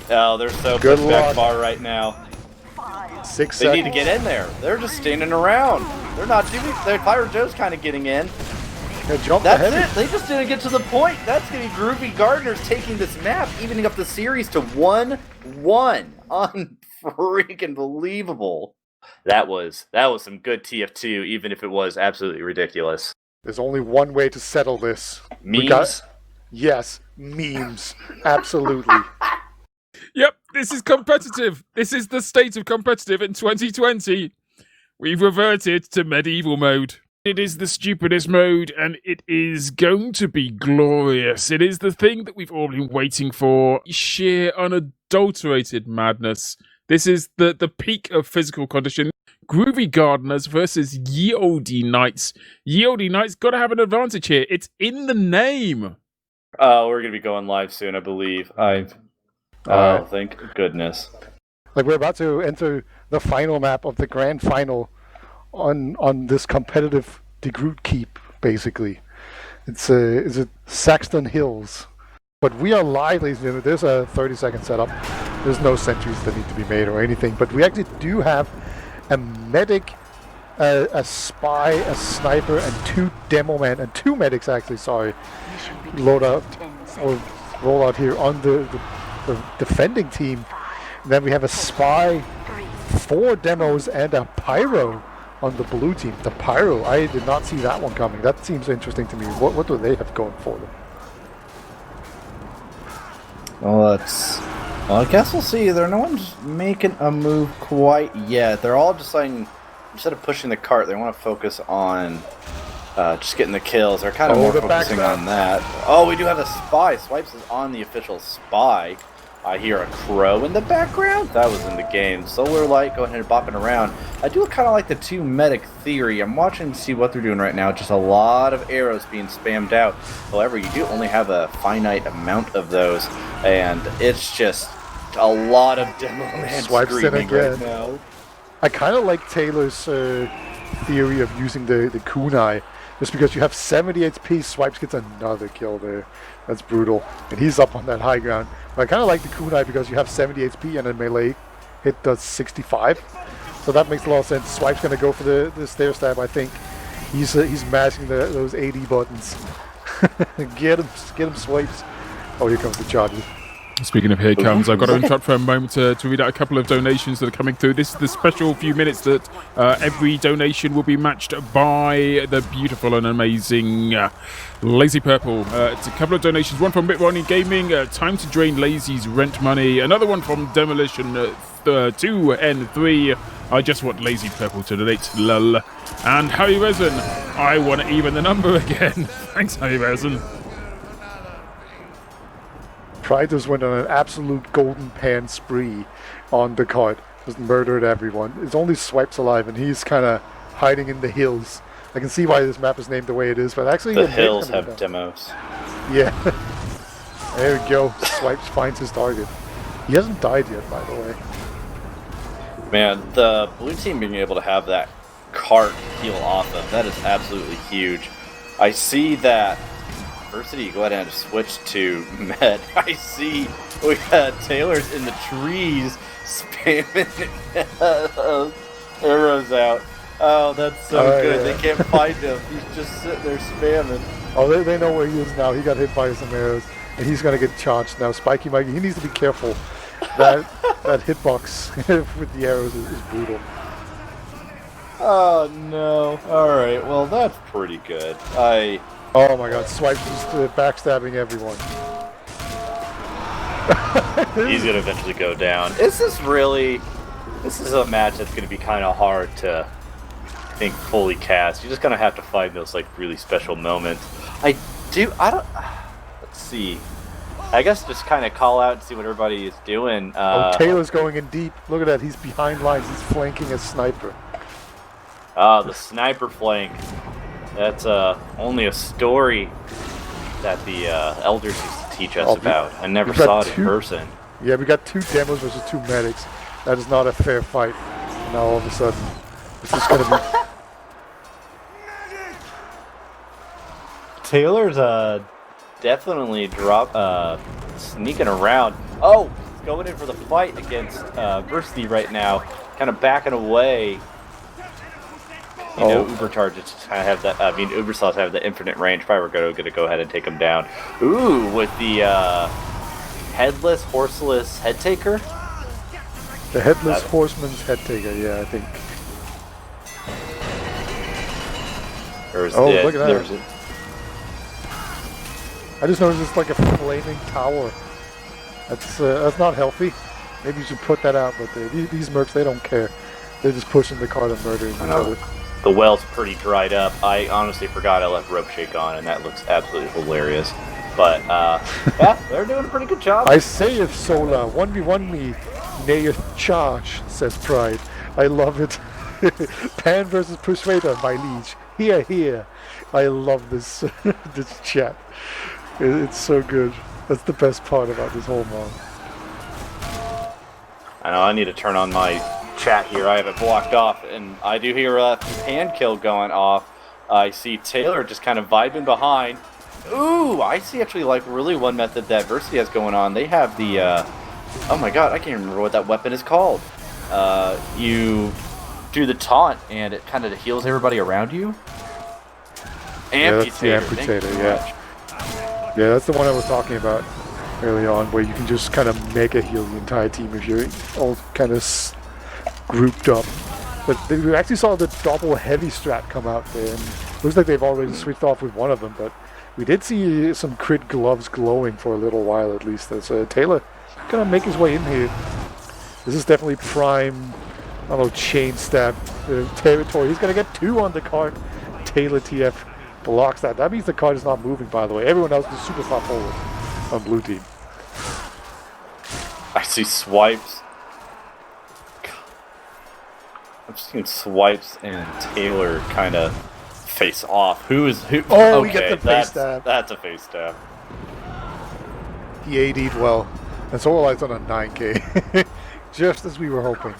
Oh, they're so pushed back far right now. 6 seconds. They need to get in there. They're just standing around. They're not doing... Fire Joe's kind of getting in. That's it. They just didn't get to the point. That's going to be Groovy Gardeners taking this map, evening up the series to 1-1. Unfreaking believable. That was some good TF2, even if it was absolutely ridiculous. There's only one way to settle this. Memes? Yes, memes. Absolutely. Yep, this is competitive. This is the state of competitive in 2020. We've reverted to medieval mode. It is the stupidest mode, and it is going to be glorious. It is the thing that we've all been waiting for. Sheer, unadulterated madness. This is the peak of physical condition. Groovy Gardeners versus Ye Olde Knights. Ye Olde Knights got to have an advantage here. It's in the name. We're going to be going live soon, I believe. Thank goodness. Like, we're about to enter the final map of the grand final on this competitive DeGroot Keep, basically. It's Saxton Hills. But we are live, ladies and gentlemen. There's a 30-second setup. There's no sentries that need to be made or anything. But we actually do have a medic, a spy, a sniper, and 2 demo men, and 2 medics actually, sorry, roll out here on the defending team. And then we have a spy, 4 demos, and a pyro on the blue team. The pyro, I did not see that one coming. That seems interesting to me. What do they have going for them? Well, I guess we'll see. No one's making a move quite yet. They're all deciding, instead of pushing the cart, they want to focus on just getting the kills. They're kind of more focusing on that. Oh, we do have a spy. Swipes is on the official spy. I hear a crow in the background. That was in the game. Solar Light going ahead and bopping around. I do kind of like the 2 medic theory. I'm watching to see what they're doing right now. Just a lot of arrows being spammed out. However, you do only have a finite amount of those, and it's just a lot of demo man screaming right now. I kind of like Taylor's theory of using the kunai. Just because you have 70 HP, Swipes gets another kill there. That's brutal. And he's up on that high ground. But I kind of like the kunai because you have 70 HP and a melee hit does 65. So that makes a lot of sense. Swipe's going to go for the stair stab, I think. He's mashing those 80 buttons. Get him, Swipes. Oh, here comes the charger. Speaking of here comes, I've got to interrupt for a moment to read out a couple of donations that are coming through. This is the special few minutes that every donation will be matched by the beautiful and amazing Lazy Purple. It's a couple of donations, one from Bitronny Gaming, time to drain Lazy's rent money, another one from Demolition 2N3, I just want Lazy Purple to donate, lol. And Harry Resin, I want to even the number again. Thanks, Harry Resin. Pride just went on an absolute golden pan spree on the card. Just murdered everyone. It's only Swipes alive, and he's kind of hiding in the hills. I can see why this map is named the way it is, but actually the hills have demos. Yeah. There we go. Swipes finds his target. He hasn't died yet, by the way. Man, the blue team being able to have that cart heal off of, that is absolutely huge. I see that Versity go ahead and switch to Med. I see we got Taylor's in the trees spamming arrows out. Oh, that's so good. Yeah. They can't find him. He's just sitting there spamming. Oh, they know where he is now. He got hit by some arrows, and he's going to get charged now. Spiky Mikey, he needs to be careful. That hitbox with the arrows is brutal. Oh, no. Alright, well, that's pretty good. Oh my god, Swipes just backstabbing everyone. He's gonna eventually go down. This is a match that's gonna be kind of hard to, I think, fully cast. You're just gonna have to find those, like, really special moments. Let's see. I guess just kind of call out and see what everybody is doing. Taylor's going in deep. Look at that, he's behind lines. He's flanking a sniper. The sniper flank. That's only a story that the elders used to teach us about. I never saw it in person. Yeah, we got 2 demos versus 2 medics. That is not a fair fight. Now all of a sudden, it's just going to be... Taylor's definitely sneaking around. Oh, he's going in for the fight against Versity right now. Kind of backing away. You know, Uber charges kind of have that. I mean, Uber Sauce have the infinite range. Probably we're going to go ahead and take him down. Ooh, with the headless, horseless head taker. The headless horseman's head taker. Yeah, I think. Look at that! I just noticed it's like a flaming tower. That's not healthy. Maybe you should put that out. But these mercs, they don't care. They're just pushing the cart and murdering each other. The well's pretty dried up. I honestly forgot I left Rope Shake on, and that looks absolutely hilarious. But, yeah, they're doing a pretty good job. I say if Sola, 1v1 me, nay charge, says Pride. I love it. Pan versus Persuader, my liege. Here, here. I love this this chat. It's so good. That's the best part about this whole mod. I know, I need to turn on my chat here. I have it blocked off, and I do hear a pan kill going off. I see Taylor just kind of vibing behind. Ooh, I see actually like really one method that Versity has going on. They have the oh my god, I can't remember what that weapon is called. You do the taunt and it kind of heals everybody around you. Amputator. Yeah, that's the amputator, yeah. Yeah, that's the one I was talking about early on, where you can just kind of mega heal the entire team if you're all kind of grouped up. But we actually saw the double heavy strat come out there, and it looks like they've already switched off with one of them, but we did see some crit gloves glowing for a little while at least. As Taylor gonna make his way in here. This is definitely prime, I don't know, chain stab territory. He's gonna get 2 on the cart. Taylor TF blocks that. That means the cart is not moving, by the way. Everyone else is super far forward on blue team. I see Swipes. I'm just seeing Swipes and Taylor kind of face off. Who? Oh, okay, we get the face stab. That's a face stab. He AD'd well. And Solar Light's on a 9k. Just as we were hoping.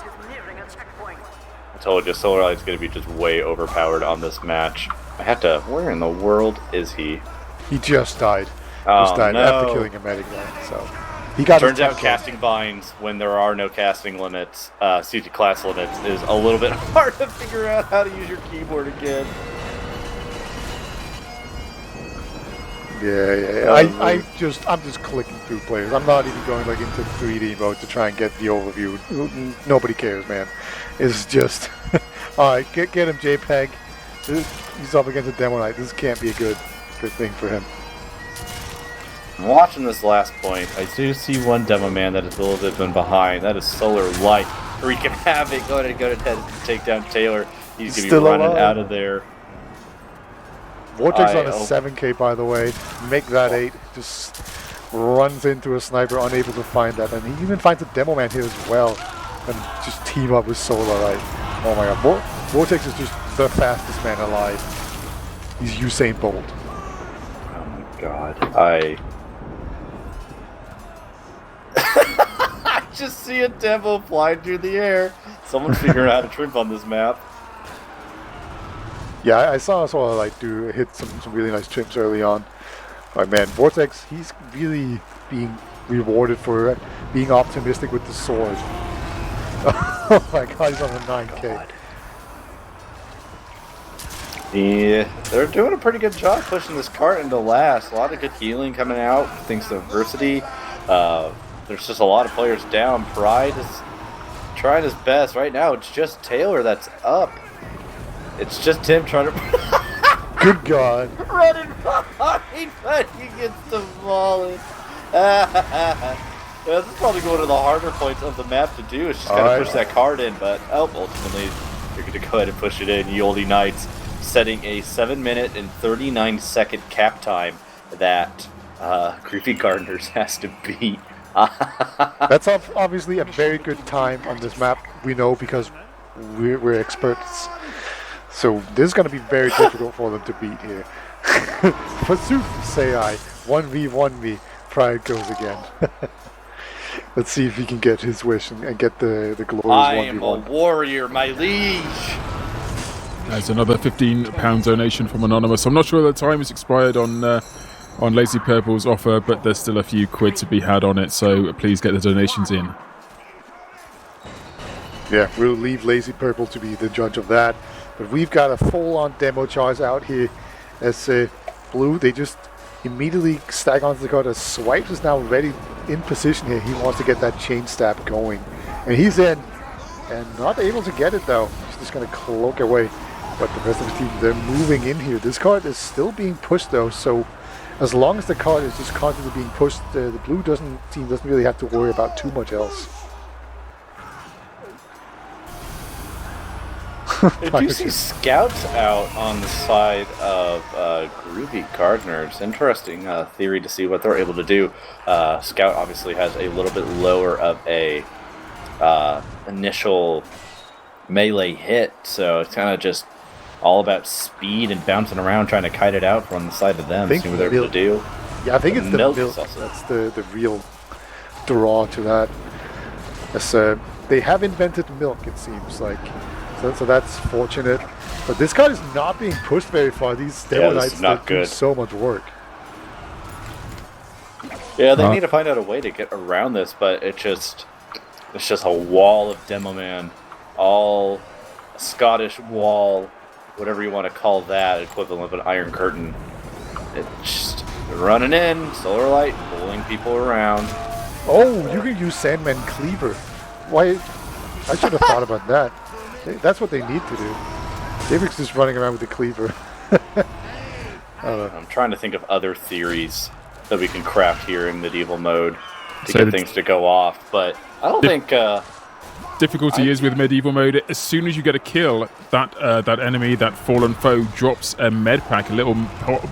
I told you, Solar Light's going to be just way overpowered on this match. I have to... Where in the world is he? He just died. Oh, Just died no. after killing a medic guy. So he got. Turns out casting binds when there are no casting limits, CT class limits, is a little bit hard to figure out how to use your keyboard again. Yeah. I'm just clicking through players. I'm not even going like into 3D mode to try and get the overview. Nobody cares, man. It's just all right. Get him, JPEG. He's up against a demo knight. This can't be a good thing for him. Watching this last point, I do see one demo man that is a little bit behind. That is Solar Light. Wreaking havoc. Go ahead and take down Taylor. He's going to be running out of there. Vortex on a 7K, by the way. Make that 8. Just runs into a sniper, unable to find that. And he even finds a demo man here as well. And just team up with Solar Light. Oh my god. Vortex is just the fastest man alive. He's Usain Bolt. Oh my god. I just see a demo flying through the air. Someone's figuring out how to trip on this map. Yeah, I saw Solar Light hit some really nice trips early on. But man, Vortex, he's really being rewarded for being optimistic with the sword. Oh my god, he's on a 9K. God. Yeah, they're doing a pretty good job pushing this cart into last. A lot of good healing coming out thanks to Versity. There's just a lot of players down. Pride is trying his best. Right now, it's just Taylor that's up. It's just him trying to... Good God. Running behind, but he gets demolished. This is probably one of the harder points of the map to do. Is just kind of push that card in, but ultimately, you're going to go ahead and push it in. Olde Knights setting a 7-minute and 39-second cap time that Groovy Gardeners has to beat. That's obviously a very good time on this map. We know because we're experts. So this is going to be very difficult for them to beat here. Forsooth, say I. 1v1v. Pride goes again. Let's see if he can get his wish and get the glorious 1v1. I am a warrior, my liege. There's another £15 donation from Anonymous. I'm not sure the time has expired on Lazy Purple's offer, but there's still a few quid to be had on it, so please get the donations in. Yeah, we'll leave Lazy Purple to be the judge of that. But we've got a full-on demo charge out here as Blue, they just immediately stack onto the card as Swipes is now ready in position here. He wants to get that chain stab going. And he's in, and not able to get it though. He's just going to cloak away. But the rest of the team, they're moving in here. This card is still being pushed though, so as long as the card is just constantly being pushed, the Blue team doesn't really have to worry about too much else. I do see scouts out on the side of Groovy Gardeners. Interesting theory to see what they're able to do. Scout obviously has a little bit lower of a initial melee hit, so it's kind of just all about speed and bouncing around trying to kite it out from the side of them, see what they're able to do. Yeah, I think it's the milk. That's the real draw to that. As, they have invented milk, it seems like. So that's fortunate. But this card is not being pushed very far. These Demo Knights do so much work. Yeah, they need to find out a way to get around this, but it's just a wall of Demo Man. All Scottish wall, whatever you want to call that, equivalent of an Iron Curtain. It's just running in, Solar Light, pulling people around. Oh, you can use Sandman Cleaver. Why? I should have thought about that. That's what they need to do. David's just running around with the cleaver. I'm trying to think of other theories that we can craft here in medieval mode to get things to go off, but I don't think... difficulty is with medieval mode, as soon as you get a kill, that enemy, that fallen foe, drops a med pack, a little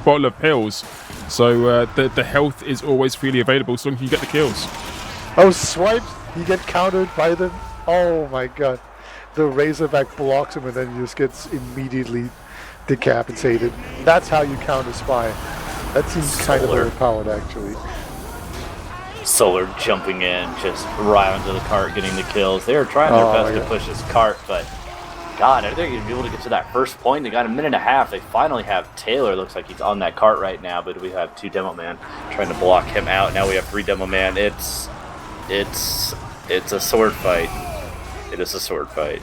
bottle of pills. So the health is always freely available as long as you get the kills. Oh, Swipes! You get countered by the... Oh my god. The Razorback blocks him and then he just gets immediately decapitated. That's how you counter Spy. That seems kind of overpowered, actually. Solar jumping in, just right onto the cart, getting the kills. They were trying their best to push this cart, but God, are they going to be able to get to that first point? They got a minute and a half. They finally have Taylor. Looks like he's on that cart right now, but we have 2 Demo Man trying to block him out. Now we have 3 Demo Man. It's a sword fight. It is a sword fight.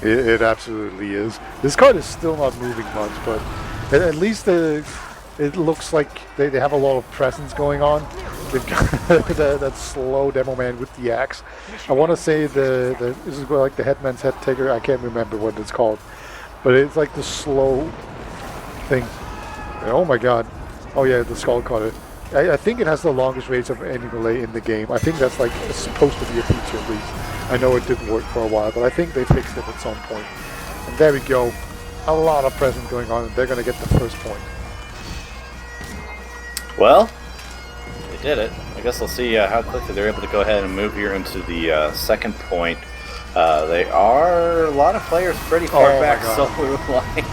It absolutely is. This card is still not moving much, but at least it looks like they have a lot of presence going on. They've got that slow demo man with the axe. I want to say this is like the headman's head taker. I can't remember what it's called, but it's like the slow thing. Oh my god! Oh yeah, the skull cutter. I think it has the longest range of any melee in the game. I think that's like supposed to be a feature at least. I know it didn't work for a while, but I think they fixed it at some point. And there we go. A lot of presence going on, and they're going to get the first point. Well, they did it. I guess we'll see how quickly they're able to go ahead and move here into the second point. They are a lot of players pretty far back solo line.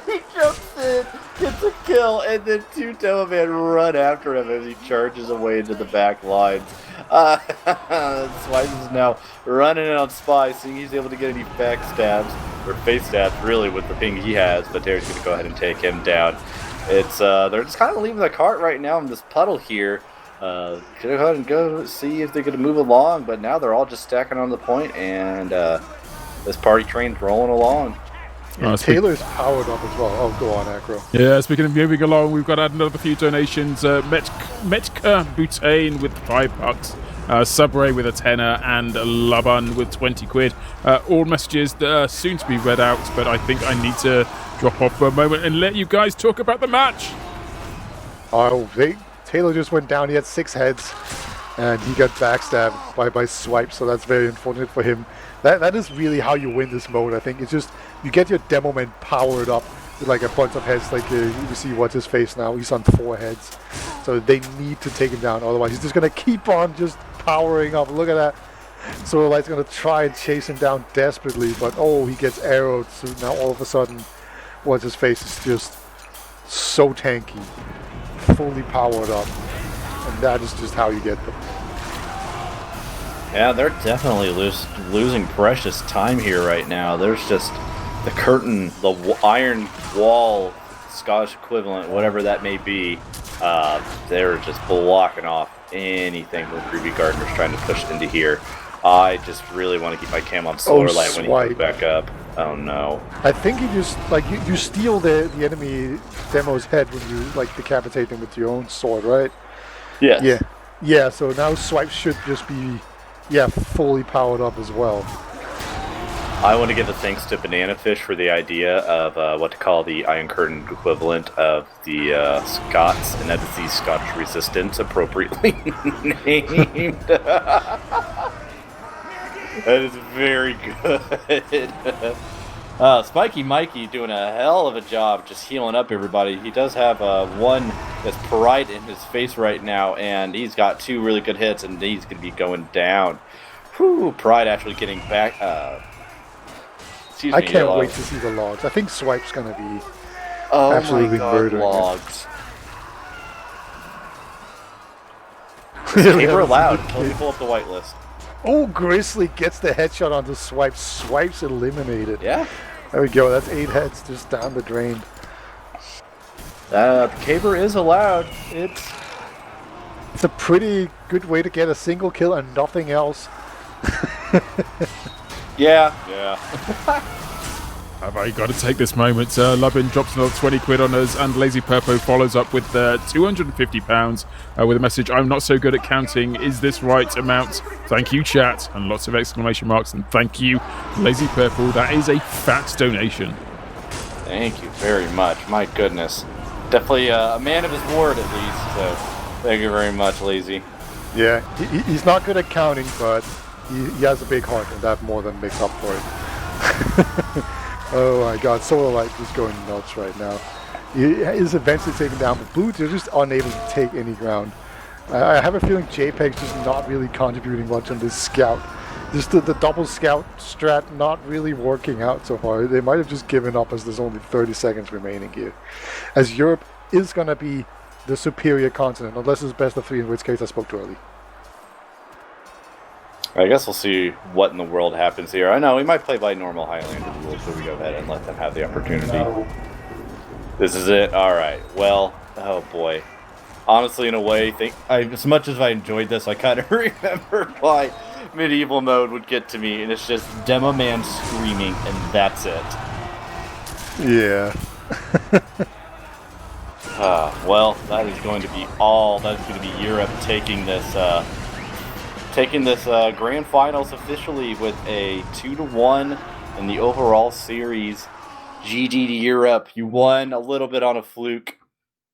He jumps in, gets a kill, and then two demo men run after him as he charges away into the back lines. Swice is now running in on Spy, seeing he's able to get any back stabs, or face stabs really with the ping he has, but Terry's going to go ahead and take him down. It's they're just kind of leaving the cart right now in this puddle here. Go ahead and go see if they're going to move along, but now they're all just stacking on the point, and this party train's rolling along. Yeah, Taylor's powered up as well. Oh, go on, Acro. Yeah, speaking of moving along, we've got another few donations. Metka Butane with $5, Subray with a tenner, and Laban with 20 quid. All messages that are soon to be read out, but I think I need to drop off for a moment and let you guys talk about the match. Oh, Taylor just went down. He had 6 heads, and he got backstabbed by Swipe, so that's very unfortunate for him. That is really how you win this mode, I think. It's just, you get your demo man powered up with like a bunch of heads, like you see What's-His-Face now, he's on 4 heads. So they need to take him down, otherwise he's just going to keep on just powering up. Look at that. So Light's going to try and chase him down desperately, but oh, he gets arrowed, so now all of a sudden What's-His-Face is just so tanky, fully powered up, and that is just how you get them. Yeah, they're definitely losing precious time here right now. There's just the curtain, the iron wall, Scottish equivalent, whatever that may be. They're just blocking off anything that Groovy Gardner's trying to push into here. I just really want to keep my cam on solar light when he goes back up. Oh no. I think you just, like, you steal the enemy demo's head when you, like, decapitate them with your own sword, right? Yes. Yeah. Yeah, so now Swipe should just be, fully powered up as well. I want to give a thanks to Banana Fish for the idea of what to call the Iron Curtain equivalent of the Scots, and that is the Scottish Resistance, appropriately named. That is very good. Spiky Mikey doing a hell of a job just healing up everybody. He does have one that's right in his face right now, and he's got 2 really good hits, and he's going to be going down. Whew, Pride actually getting back. I can't wait to see the logs. I think Swipe's going to be absolutely murdering logs. Paper allowed. Let me pull up the whitelist. Oh, Grizzly gets the headshot onto Swipe. Swipe's eliminated. Yeah. There we go. That's 8 heads just down the drain. The caber is allowed. It's a pretty good way to get a single kill and nothing else. Yeah. Have I got to take this moment? Lubin drops another 20 quid on us, and Lazy Purpo follows up with £250 with a message, "I'm not so good at counting. Is this right amount? Thank you, chat." And lots of exclamation marks, and thank you, Lazy Purple. That is a fat donation. Thank you very much. My goodness. Definitely a man of his word, at least. So thank you very much, Lazy. Yeah, he's not good at counting, but he has a big heart, and that more than makes up for it. Oh my god, Solar Light is going nuts right now. He is eventually taken down, but Blue, they're just unable to take any ground. I have a feeling JPEG's just not really contributing much on this scout. Just the double scout strat not really working out so far. They might have just given up as there's only 30 seconds remaining here. As Europe is going to be the superior continent, unless it's best of 3, in which case I spoke too early. I guess we'll see what in the world happens here. I know we might play by normal Highlander rules, so we go ahead and let them have the opportunity. This is it. All right. Well, oh boy. Honestly, in a way, as much as I enjoyed this, I kind of remember why medieval mode would get to me, and it's just Demo Man screaming, and that's it. Yeah. Well, that is going to be all. That is going to be Europe taking this grand finals officially with a 2-1 in the overall series. GG to Europe. You won a little bit on a fluke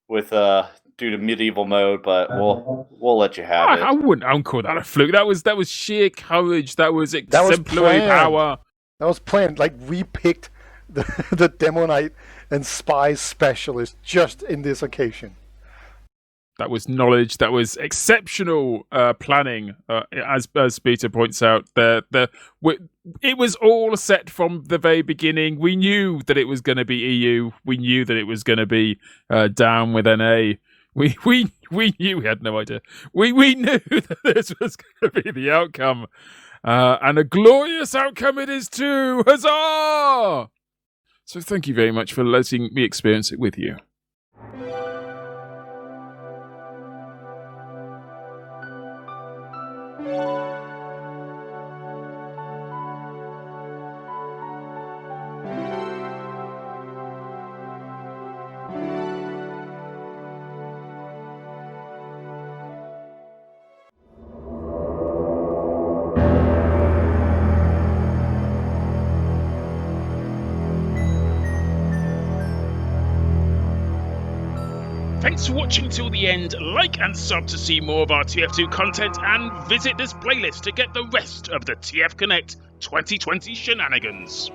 with due to medieval mode, but we'll let you have it. I wouldn't call that a fluke. That was sheer courage. That was exemplary power. That was planned. Like, we picked the Demo Knight and Spy specialist just in this occasion. That was knowledge. That was exceptional planning, as Peter points out. It was all set from the very beginning. We knew that it was going to be EU. We knew that it was going to be down with NA. We knew. We had no idea. We knew that this was going to be the outcome, and a glorious outcome it is too. Huzzah! So thank you very much for letting me experience it with you. Thanks for watching till the end. Like and sub to see more of our TF2 content, and visit this playlist to get the rest of the TF Connect 2020 shenanigans.